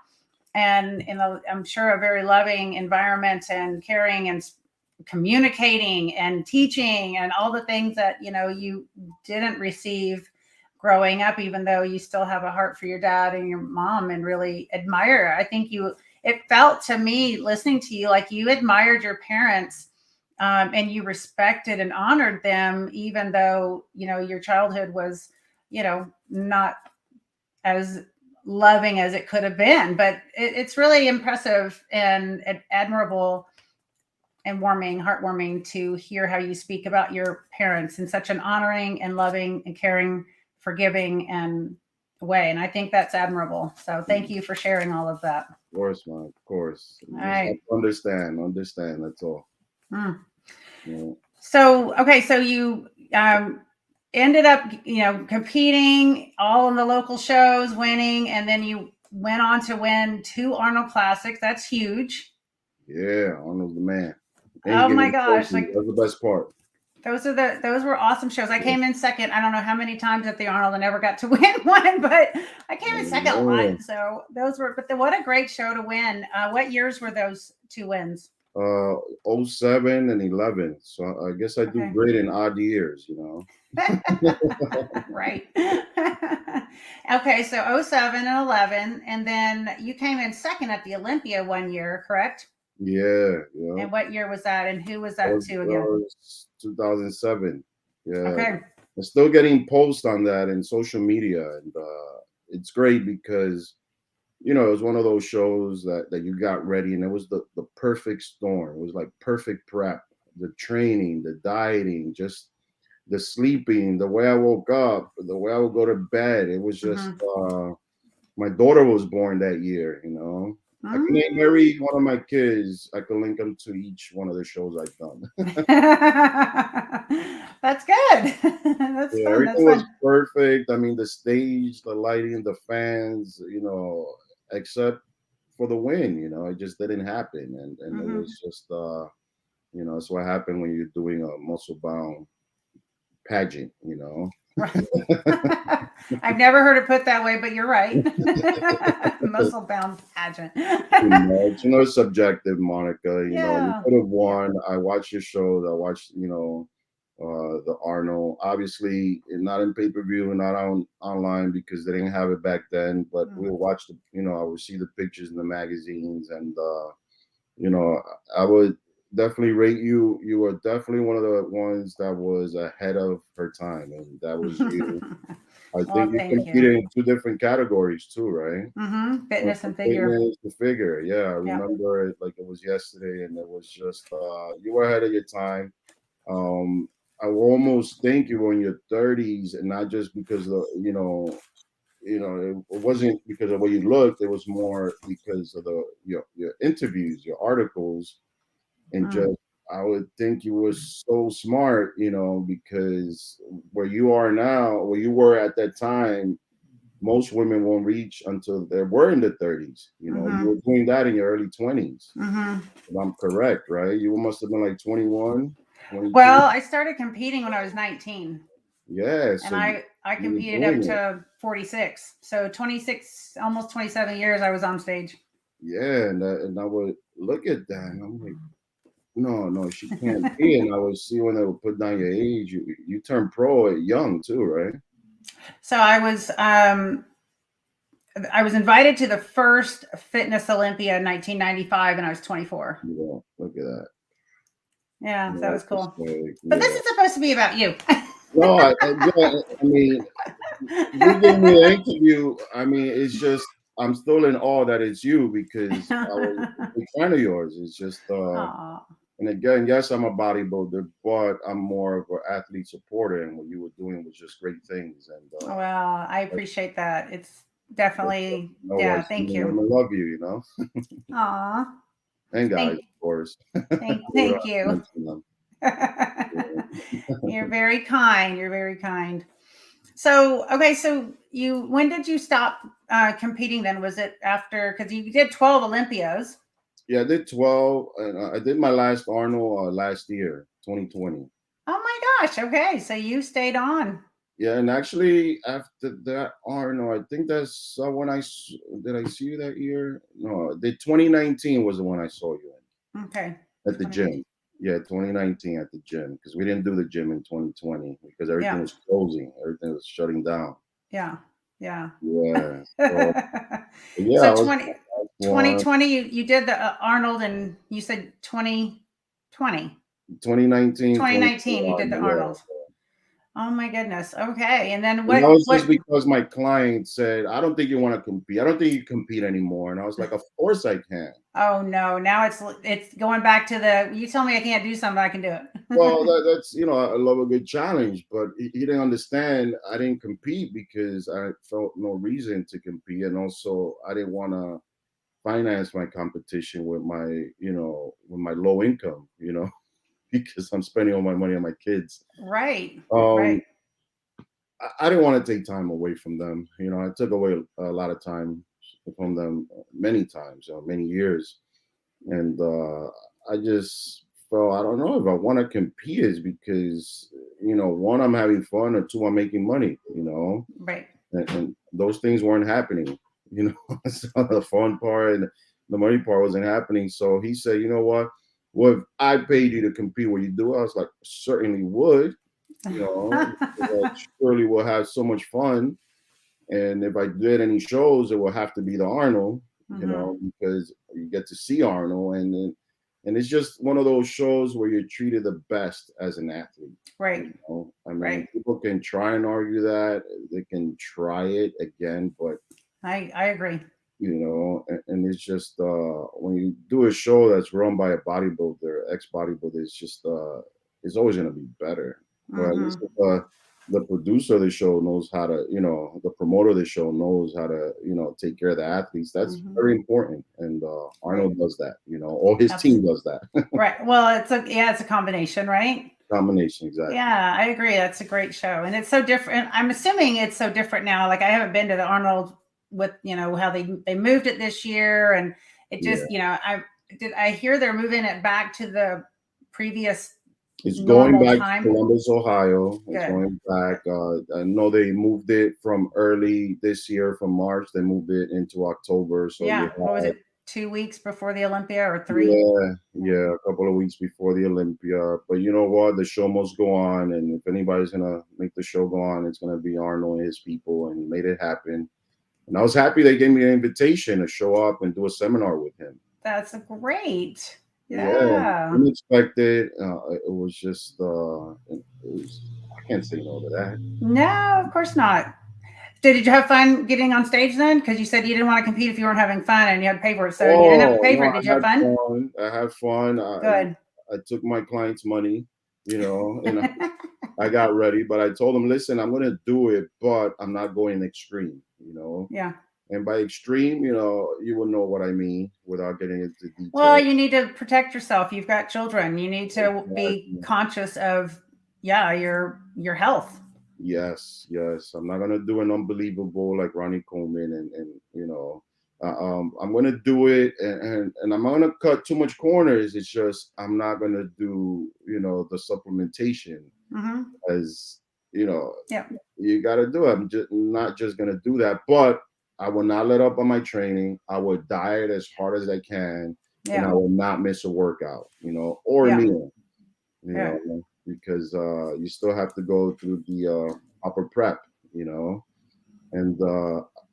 And, I'm sure a very loving environment and caring and communicating and teaching and all the things that you didn't receive growing up, even though you still have a heart for your dad and your mom and really admire. I think it felt to me, listening to you, like you admired your parents, and you respected and honored them, even though your childhood was not as loving as it could have been. But it's really impressive and admirable and heartwarming to hear how you speak about your parents in such an honoring and loving and caring, forgiving and way. And I think that's admirable. So thank you for sharing all of that. Of course, man. Of course. All right. Understand. That's all. Mm. Yeah. So, okay. So you ended up, competing all in the local shows, winning, and then you went on to win 2 Arnold Classics. That's huge. Yeah, Arnold's the man. Oh my gosh! Like, that's the best part. Those were awesome shows. I came in second. I don't know how many times at the Arnold. I never got to win one, but I came in second a lot. So what a great show to win. What years were those 2 wins? 07 and 11. So I guess I do great in odd years, Right. Okay, so 07 and 11, and then you came in second at the Olympia one year, correct? Yeah. And what year was that? And who was that to again? 2007. Yeah. Okay. I'm still getting posts on that in social media, and it's great because it was one of those shows that you got ready, and it was the perfect storm. It was like perfect prep, the training, the dieting, just the sleeping, the way I woke up, the way I would go to bed. It was just my daughter was born that year, I can name every one of my kids. I can link them to each one of the shows I've done. That's good. That's fun. Everything was perfect. I mean, the stage, the lighting, the fans, except for the win, it just didn't happen. And it was just, it's what happened when you're doing a muscle bound pageant, Right. I've never heard it put that way, but you're right. Muscle bound pageant. It's subjective, Monica. You could have won. I watched your shows. I watched, the Arnold. Obviously, not in pay-per-view, not online because they didn't have it back then. But we'll watch I would see the pictures in the magazines, and I would definitely rate you. You were definitely one of the ones that was ahead of her time, and that was you. I think you competed in 2 different categories too, right? Fitness and figure. Fitness and figure. Yeah, I remember it like it was yesterday, and it was just you were ahead of your time. I will almost think you were in your 30s, and not just because of it wasn't because of the way you looked. It was more because of your interviews, your articles, and just I would think you were so smart, because where you are now, where you were at that time, most women won't reach until they were in the 30s. You were doing that in your early 20s. If I'm correct, right? You must have been like 21. 22. Well, I started competing when I was 19. Yeah. So and I competed up to 46. So 26, almost 27 years I was on stage. Yeah. And I would look at that and I'm like, no, she can't be. And I would see when they would put down your age, you turned pro young too, right? So I was invited to the first Fitness Olympia in 1995 and I was 24. Yeah, look at that. Yeah, You that know, was just cool. like, But this yeah. is supposed to be about you. No, yeah, I mean, you gave me the interview. I mean, it's just I'm still in awe that it's you because I was a big fan of yours. It's just Aw. and again, yes, I'm a bodybuilder, but I'm more of an athlete supporter, and what you were doing was just great things. And Well, I that's, appreciate that. It's that's definitely, no yeah, worries. thank you. Women love you, you know, Aw. and guys, Thank of course. We're thank not you. mentioning them. You're very kind. You're very kind. So, okay, so when did you stop competing then? Was it after, because you did 12 Olympias? Yeah, I did 12, and I did my last Arnold last year, 2020. Oh my gosh. Okay. So you stayed on. Yeah, and actually after that, Arnold, I think that's when did I see you that year? No, the 2019 was the one I saw you Okay. in at the 2019. gym. Yeah, 2019 at the gym because we didn't do the gym in 2020 because everything Yeah. was closing, everything was shutting down. Yeah. Yeah. Yeah, so yeah, So I was 2020, one you did the Arnold, and you said 2020, 2019, 2019 you did the 2021. Yeah. Arnold. Oh my goodness. Okay. And then And that was what, just because my client said, I don't think you want to compete. I don't think you compete anymore. And I was like, of course I can. oh no, now it's going back to you tell me I can't do something, I can do Well, it. that's I love a good challenge, but he didn't understand. I didn't compete because I felt no reason to compete, and also I didn't want to finance my competition with my low income, because I'm spending all my money on my kids. Right. Um, Right. I didn't want to take time away from them. I took away a lot of time from them many times, many years, and I just felt I don't know if I want to compete is because one I'm having fun or two I'm making money, Right. and those things weren't happening, so the fun part and the money part wasn't happening. So he said, you know what? Well, if I paid you to compete, would you do it? I was like, certainly would, because I surely will have so much fun. And if I did any shows, it will have to be the Arnold, Hmm. because you get to see Arnold, and it's just one of those shows where you're treated the best as an athlete. Right. I mean, Right. people can try and argue that they can try it again, but I agree. and it's just when you do a show that's run by a bodybuilder, ex-bodybuilder, it's always going to be better. But at least Hmm. if, the producer of the show knows how to, the promoter of the show knows how to, take care of the athletes. That's Hmm. very important, and Right. Arnold does that. Or his team does that. Right. Well, it's a combination, right? Combination, exactly. Yeah, I agree. That's a great show. And it's so different. I'm assuming it's so different now. Like I haven't been to the Arnold with, how they moved it this year, and it Yeah. just, I hear they're moving it back to the previous It's going normal back to time. Columbus, Ohio. It's Good. going back. Good. I know they moved it from early this year, from March. They moved it into October. So you Yeah. What was have, it? 2 weeks before the Olympia or three? yeah, Yeah. yeah, a couple of weeks before the Olympia. But you know what? The show must go on. And if anybody's going to make the show go on, it's going to be Arnold and his people. And he made it happen. And I was happy they gave me an invitation to show up and do a seminar with him. That's great. Yeah, Yeah. unexpected. It was just, I can't say no to that. No, of course not. Did you have fun getting on stage then? Because you said you didn't want to compete if you weren't having fun and you had to pay for it. So you didn't have to Oh pay for no, it. Did you have fun? I had fun. Good. I took my client's money, and I got ready. But I told them, listen, I'm going to do it, but I'm not going extreme. Yeah. And by extreme, you will know what I mean without getting into Well, detail. you need to protect yourself. You've got children. You need to be Exactly. conscious of, yeah, your health. Yes, yes. I'm not gonna do an unbelievable like Ronnie Coleman, and I'm gonna do it, and I'm not gonna cut too much corners. It's just I'm not gonna do the supplementation Hmm. as you know Yeah. you got to do it. I'm just not just gonna do that, but I will not let up on my training. I will diet as hard as I can, and I Yeah. will not miss a workout, or a Yeah. meal, Yeah. because you still have to go through the upper prep, and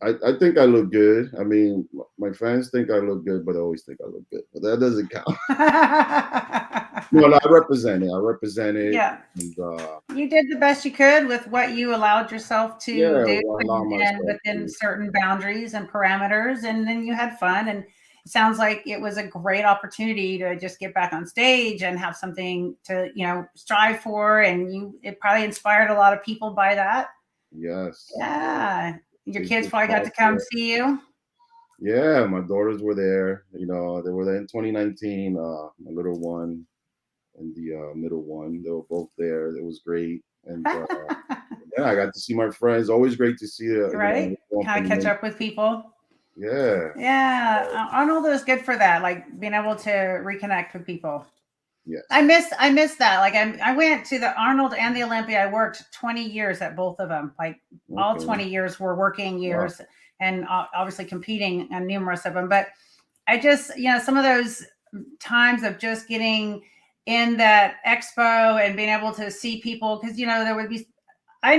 I think I look good. I mean, my fans think I look good, but I always think I look good. But that doesn't count. No, I represent it. I represent it. Yeah. And You did the best you could with what you allowed yourself to yeah, do, well, allow and myself within to. certain boundaries and parameters, and then you had fun. And it sounds like it was a great opportunity to just get back on stage and have something to, strive for. And it probably inspired a lot of people by that. Yes. Yeah. Your It's kids just probably got to come possible. see you. Yeah, my daughters were there. They were there in 2019. My little one and the middle one, they were both there. It was great. And yeah, I got to see my friends. Always great to see Right? everyone Kind from of the catch main. up with people. Yeah. Yeah. Arnold is good for that, like being able to reconnect with people. I Yes. miss that. Like I went to the Arnold and the Olympia. I worked 20 years at both of them. Like all Okay. 20 years were working Wow. years, and obviously competing in numerous of them. But I just, some of those times of just getting in that expo and being able to see people, because there would be, I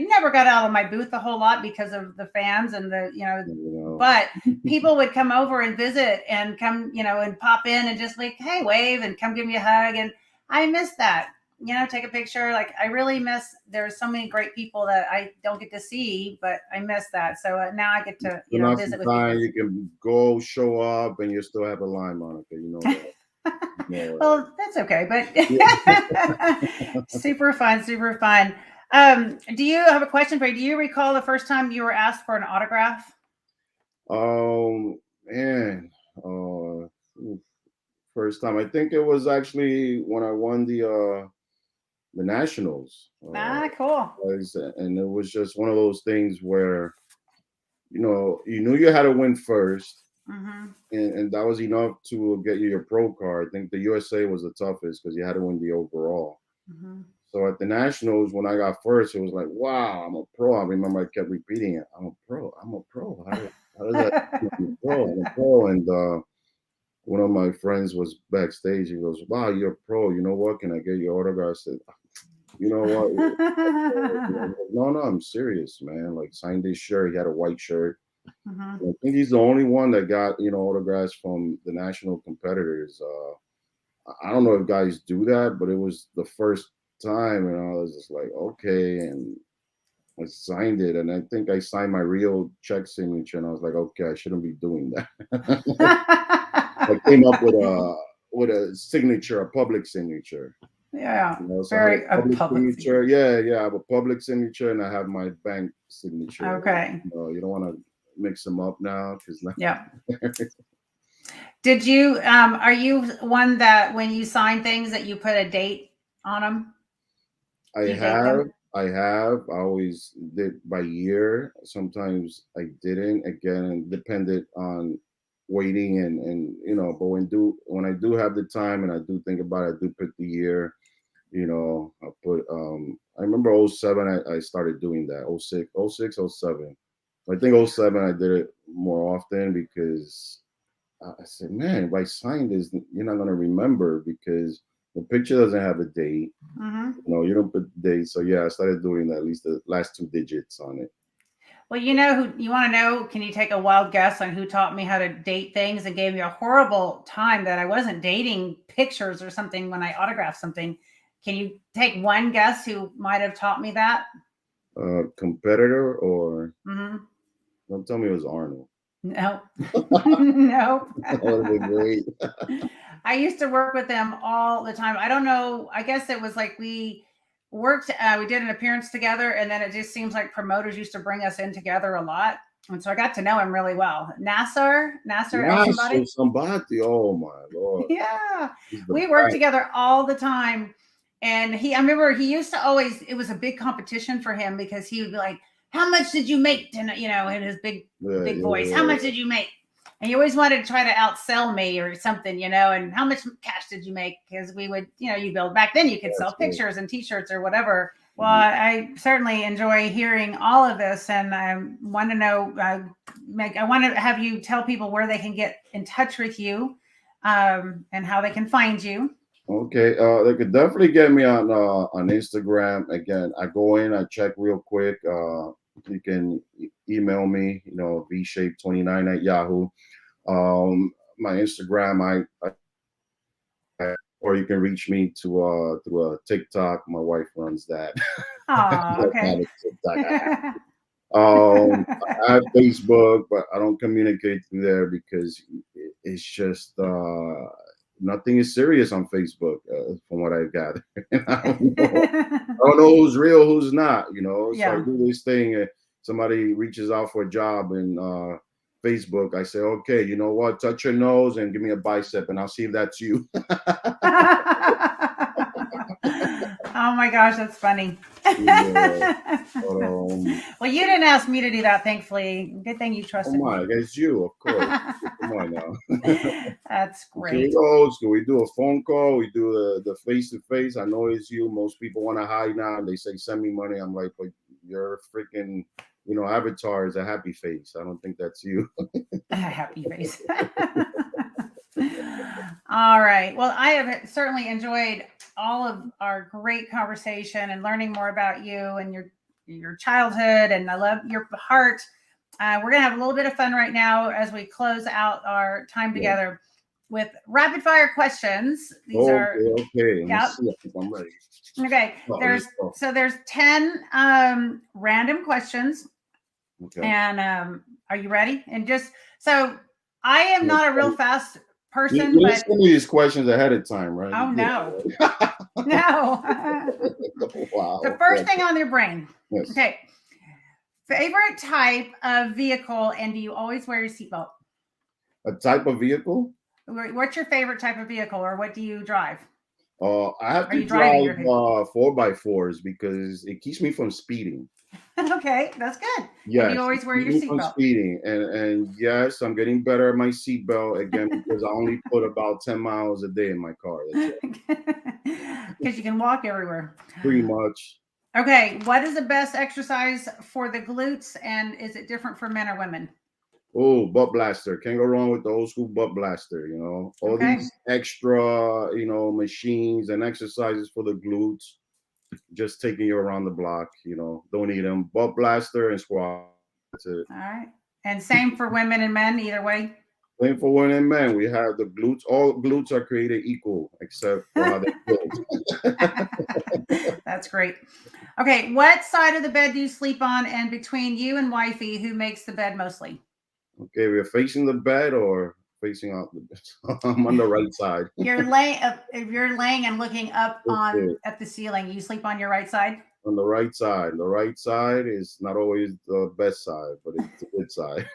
never got out of my booth a whole lot because of the fans and You know. but people would come over and visit and come, and pop in and just like, hey, wave and come give me a hug. And I miss that, take a picture. Like I really miss, there's so many great people that I don't get to see, but I miss that. So now I get to, Enough visit with time people. you can go show up and you still have a line, Monica. You know that. Well, that's okay, but super fun, super fun. Do you have a question for you? Do you recall the first time you were asked for an autograph? Man, uh, oof, first time. I think it was actually when I won the nationals. Ah, cool. And it was just one of those things where you knew you had to win first, Mm-hmm. and that was enough to get you your pro card. I think the USA was the toughest because you had to win the overall. Mm-hmm. So at the nationals, when I got first, it was like, wow, I'm a pro. I remember I kept repeating it. I'm a pro. I'm a pro. How does that? I'm a pro. I'm a pro. And one of my friends was backstage. He goes, wow, you're a pro. You know what? Can I get your autograph? I said, you know what? No, no, I'm serious, man. Like, sign this shirt. He had a white shirt. Mm-hmm. I think he's the only one that got autographs from the national competitors. I don't know if guys do that, but it was the first time, and I was just like, okay, and I signed it, and I think I signed my real check signature, and I was like, okay, I shouldn't be doing that. I came up with a signature, a public signature. Yeah, So I have very a public public. signature. Yeah, I have a public signature, and I have my bank signature. Okay. You don't want to mix them up now because Yeah. Did you? Are you one that when you sign things that you put a date on them? I Do you date have, them? I have. I always did by year. Sometimes I didn't. Again, depended on waiting and But when I do have the time and I do think about it, I do pick the year. I put. I remember '07. I started doing that. '06, '07. I think '07 I did it more often because I said, man, if I sign this, you're not gonna remember because the picture doesn't have a date. Mm-hmm. No, you don't put the date. So yeah, I started doing at least the last two digits on it. Well, you know who you want to know? Can you take a wild guess on who taught me how to date things and gave me a horrible time that I wasn't dating pictures or something when I autographed something? Can you take one guess who might have taught me that? Competitor or Mm-hmm. don't tell me it was Arnold. No, no. That would have been great. I used to work with them all the time. I don't know. I guess it was like we worked, we did an appearance together, and then it just seems like promoters used to bring us in together a lot. And so I got to know him really well. Nasser El Yes, so somebody. somebody. Oh my lord, Yeah. he's the We worked best. together all the time. And I remember he used to always, it was a big competition for him because he would be like, how much did you make tonight? In his Yeah, big yeah, voice. How yeah. much did you make? And he always wanted to try to outsell me or something, and how much cash did you make? Because we would, you build back then you could sell Yes, yes. pictures and t-shirts or whatever. Well, Mhm. I certainly enjoy hearing all of this, and I want to know, I want to have you tell people where they can get in touch with you, and how they can find you. Okay, they could definitely get me on Instagram. Again, I go in, I check real quick. You can email me, 𝗬𝗁𝘂𝘂𝗁𝗲 at Yahoo. My Instagram, or you can reach me through a TikTok. My wife runs that. Oh, That's not okay. a TikTok. I have Facebook, but I don't communicate through there because it's just nothing is serious on Facebook, from what I gather. I don't know who's real, who's not. So I Yeah. do this thing. Somebody reaches out for a job in Facebook. I say, okay, you know what? Touch your nose and give me a bicep, and I'll see if that's you. Oh my gosh, that's funny. Yeah. Well, you didn't ask me to do that, thankfully. Good thing you Oh trusted my, me. it's you, of course. Come on now. That's So we great. go old school. We do a phone call. We do the face to face. I know it's you. Most people want to hide now. They say send me money. I'm like, but your freaking, avatar is a happy face. I don't think that's you. Happy face. All right. Well, I have certainly enjoyed all of our great conversation and learning more about you and your childhood, and I love your heart. We're gonna have a little bit of fun right now as we close out our time Yeah. together with rapid fire questions. These are Okay. Let me yep. see if I'm ready. Okay. Oh, let's go. There's 10 random questions. Okay. And are you ready? And just so I am not a real fast person, You but listen to these questions ahead of time, right? oh no. No. Wow. The first thing on your brain. Yes. Okay. Favorite type of vehicle, and do you always wear your seatbelt? A type of vehicle? What's your favorite type of vehicle, or what do you drive? I have Are to you driving drive your 4x4s because it keeps me from speeding. Okay, that's good. And you Yes, always wear keep your me from seatbelt. speeding, and yes, I'm getting better at my seatbelt again because I only put about 10 miles a day in my car. That's it. Because you can walk everywhere. Pretty much. Okay, what is the best exercise for the glutes, and is it different for men or women? Oh, butt blaster. Can't go wrong with the old school butt blaster, All Okay. these extra, machines and exercises for the glutes, just taking you around the block, don't need them. Butt blaster and squat. That's it. All right. And same for women and men, either way. Same for women and men. We have the glutes. All glutes are created equal, except for how they build. That's great. Okay, what side of the bed do you sleep on? And between you and wifey, who makes the bed mostly? Okay, we're facing the bed or facing out the bed. I'm on the right side. You're laying up. If you're laying and looking up Okay. at the ceiling, you sleep on your right side. On the right side. The right side is not always the best side, but it's a good side.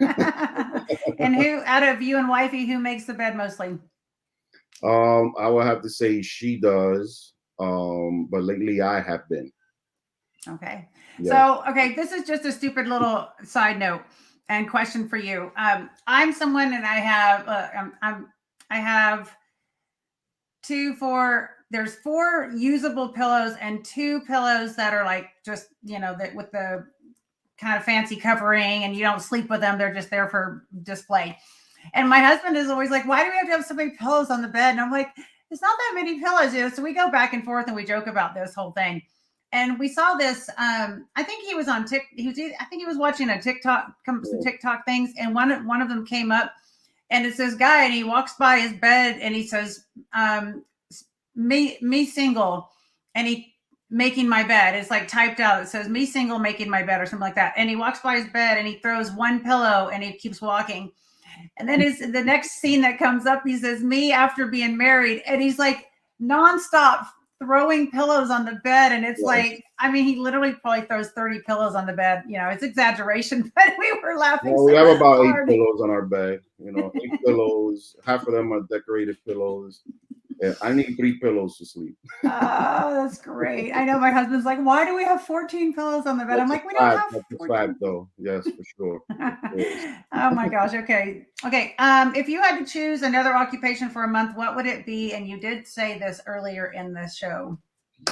And who, out of you and wifey, who makes the bed mostly? I would have to say she does. But lately I have been. Okay. Yeah. So, okay, this is just a stupid little side note and question for you. I'm someone, and I have there's 4 usable pillows and 2 pillows that are like just, that with the kind of fancy covering, and you don't sleep with them. They're just there for display. And my husband is always like, why do we have to have so many pillows on the bed? And I'm like, it's not that many pillows. So we go back and forth and we joke about this whole thing. And we saw this. I think he was on I think he was watching a some TikTok things, and one of them came up, and it's this guy, and he walks by his bed, and he says, "Me single," and he making my bed. It's like typed out. It says "me single making my bed" or something like that. And he walks by his bed, and he throws one pillow, and he keeps walking. And then the next scene that comes up, he says, "me after being married," and he's like nonstop throwing pillows on the bed. And it's like, I mean, he literally probably throws 30 pillows on the bed. It's exaggeration, but we were laughing. Well, we have about 8 pillows on our bed. 8 pillows. Half of them are decorated pillows. Yeah, I need 3 pillows to sleep. Oh, that's great. I know my husband's like, why do we have 14 pillows on the bed? I'm like, we don't have 14. That's a fact, though. Yes, for sure. Oh my gosh. Okay. If you had to choose another occupation for a month, what would it be? And you did say this earlier in the show.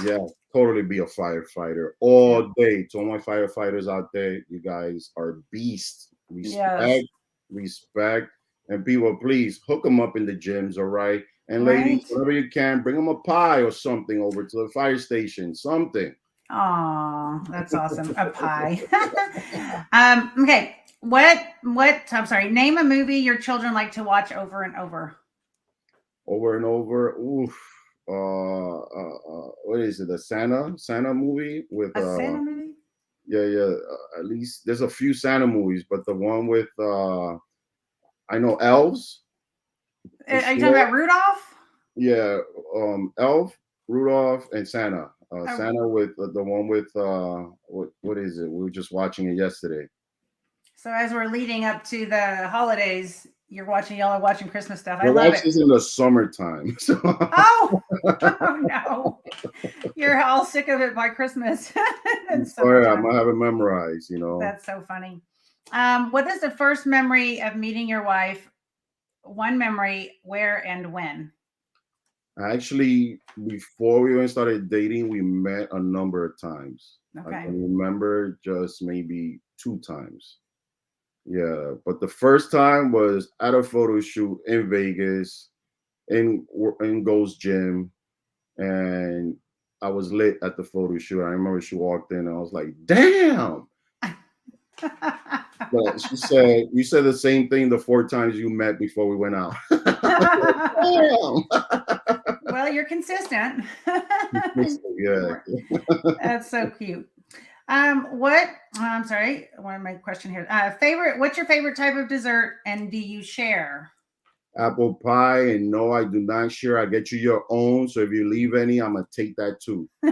Yeah, totally be a firefighter all day. To all my firefighters out there, you guys are beasts. Respect. And people, please hook them up in the gyms, all right? And ladies, whenever you can, bring them a pie or something over to the fire station, something. Oh, that's awesome. A pie. Okay. I'm sorry. Name a movie your children like to watch over and over. Over and over. Oof. What is it? The Santa movie with A Santa movie? yeah. At least there's a few Santa movies, but the one with I know elves. Are you talking about Rudolph? Yeah, Elf, Rudolph, and Santa. Oh. Santa with the one with what is it? We were just watching it yesterday. So as we're leading up to the holidays, y'all are watching Christmas stuff. I Well, love that's it. just in the summertime. So. Oh no. You're all sick of it by Christmas. I'm gonna have it memorized, you know. That's so funny. What is the first memory of meeting your wife? One memory, where and when? Actually, before we even started dating, we met a number of times. Okay. I can remember just maybe 2 times. Yeah, but the first time was at a photo shoot in Vegas, in Gold's Gym, and I was lit at the photo shoot. I remember she walked in, and I was like, "Damn!" But she said, "You said the same thing the 4 times you met before we went out." Damn. Well, you're consistent. Yeah. That's so cute. I'm sorry, one of my question here. What's your favorite type of dessert, and do you share? Apple pie, and no, I do not share. I get you your own. So if you leave any, I'm gonna take that too. I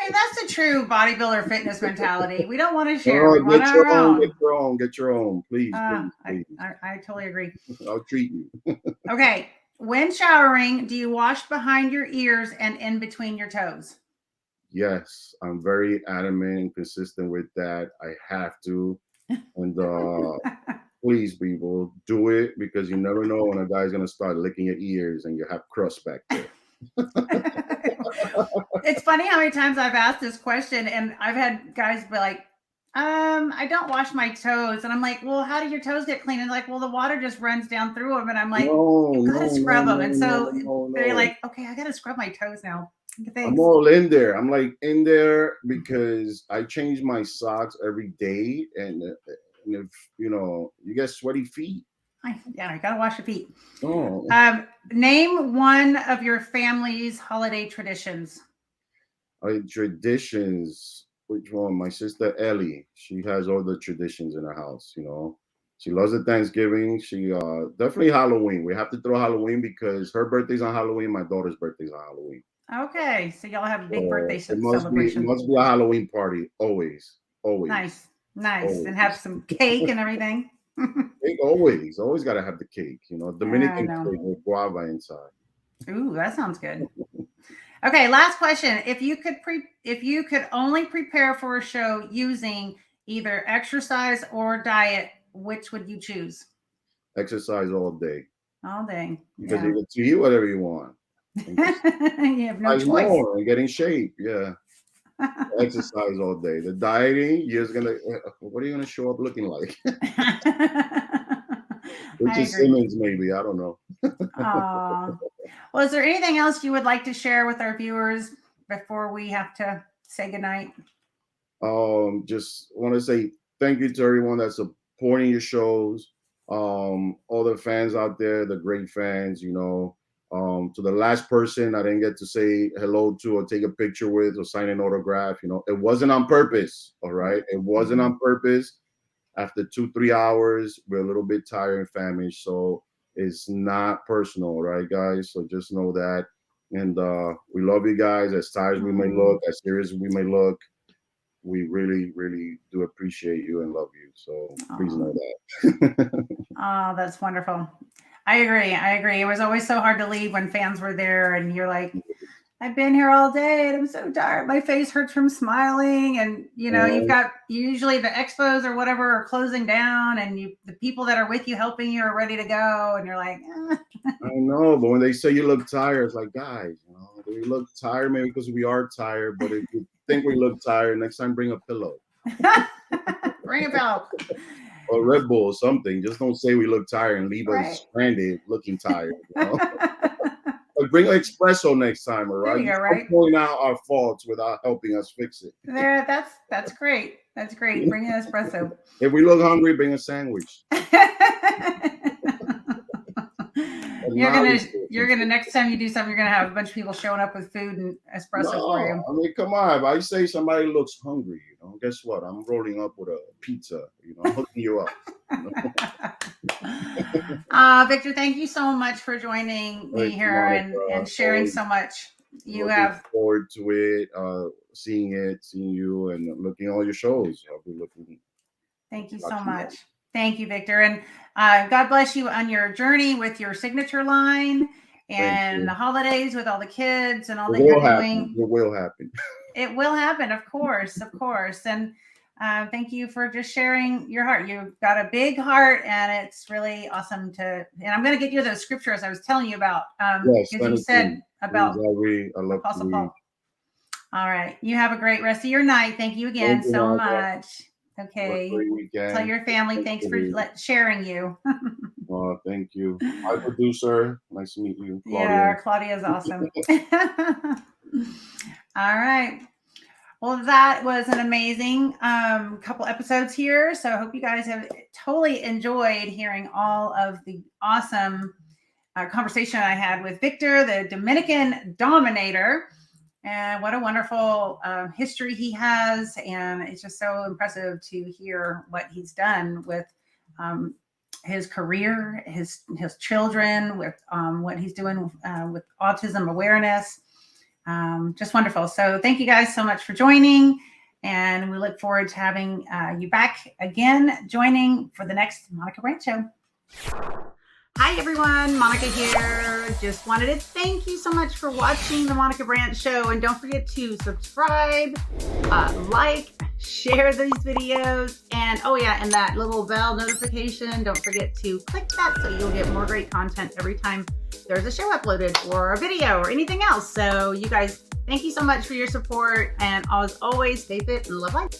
mean, that's the true bodybuilder fitness mentality. We don't want to share. We Get want your our own. own. Get your own. Get your own. Please, please. I totally agree. I'll treat you. Okay. When showering, do you wash behind your ears and in between your toes? Yes, I'm very adamant and consistent with that. I have to. And please, people, do it, because you never know when a guy's gonna start licking your ears and you have crust back there. It's funny how many times I've asked this question, and I've had guys be like, I don't wash my toes. And I'm like, well, how do your toes get clean? And like, well, the water just runs down through them. And I'm like, you gotta scrub them. And so they're like, okay, I gotta scrub my toes now. Thanks. I'm all in there. I'm like in there because I change my socks every day, and if you get sweaty feet. Yeah, you gotta wash your feet. Oh. Name one of your family's holiday traditions. Traditions. Which one? My sister 𝗬cie. She has all the traditions in her house. She loves the Thanksgiving. She definitely Halloween. We have to throw Halloween because her birthday's on Halloween. My daughter's birthday's on Halloween. Okay, so y'all have a big birthday celebration. It must be a Halloween party always. Nice, always. And have some cake and everything. Cake always got to have the cake. Dominican cake with guava inside. Ooh, that sounds good. Okay, last question. If you could only prepare for a show using either exercise or diet, which would you choose? Exercise all day. All day. Because you get to eat whatever you want. You have no choice. More and get in shape. Yeah. Exercise all day. The dieting, what are you gonna show up looking like? Richard Simmons, maybe. I don't know. Well, is there anything else you would like to share with our viewers before we have to say goodnight? Just want to say thank you to everyone that's supporting your shows. All the fans out there, the great fans, to the last person I didn't get to say hello to or take a picture with or sign an autograph, it wasn't on purpose. All right. It wasn't on purpose. After 2-3 hours, we're a little bit tired and famished. So it's not personal, right, guys? So just know that. And we love you guys. As tired as we may look, as serious as we may look, we really, really do appreciate you and love you. So please know that. Oh, that's wonderful. I agree. It was always so hard to leave when fans were there and you're like, I've been here all day and I'm so tired. My face hurts from smiling. And, you've got usually the expos or whatever are closing down and the people that are with you helping you are ready to go. And you're like, I know. But when they say you look tired, it's like, guys, do we look tired? Maybe because we are tired. But if you think we look tired, next time bring a pillow. Bring a pillow. Or Red Bull or something. Just don't say we look tired and leave us stranded looking tired. Bring an espresso next time, all There right? you go, Stop right? pointing out our faults without helping us fix it. There, that's great. That's great. Bring an espresso. If we look hungry, bring a sandwich. You're gonna next time you do something, you're gonna have a bunch of people showing up with food and espresso for you. I mean, come on. If I say somebody looks hungry, guess what? I'm rolling up with a pizza. I'm hooking you up. Victor, thank you so much for joining me here and sharing so much. You have forward to it, seeing you, and looking at all your shows. I'll be looking. Thank you so much. Thank you, Victor, and God bless you on your journey with your signature line and the holidays with all the kids and all that you're doing. It will happen. It will happen, of course, and thank you for just sharing your heart. You've got a big heart, and it's really awesome and I'm going to get you those scriptures I was telling you about. Yes, because you said about Apostle Paul. All right. You have a great rest of your night. Thank you again so much. Okay. Tell your family thanks for sharing you. Thank you. Hi, producer. Nice to meet you, Claudia. Yeah, Claudia is awesome. All right. Well, that was an amazing couple episodes here. So I hope you guys have totally enjoyed hearing all of the awesome conversation I had with Victor, the Dominican Dominator. And what a wonderful history he has. And it's just so impressive to hear what he's done with his career, his children, with what he's doing with autism awareness. Just wonderful. So thank you guys so much for joining. And we look forward to having you back again, joining for the next Monica Brant Show. Hi everyone, Monica here. Just wanted to thank you so much for watching the Monica Brant Show, and don't forget to subscribe, like, share these videos, and oh yeah, and that little bell notification, don't forget to click that so you'll get more great content every time there's a show uploaded or a video or anything else. So you guys, thank you so much for your support, and as always, stay fit and love life.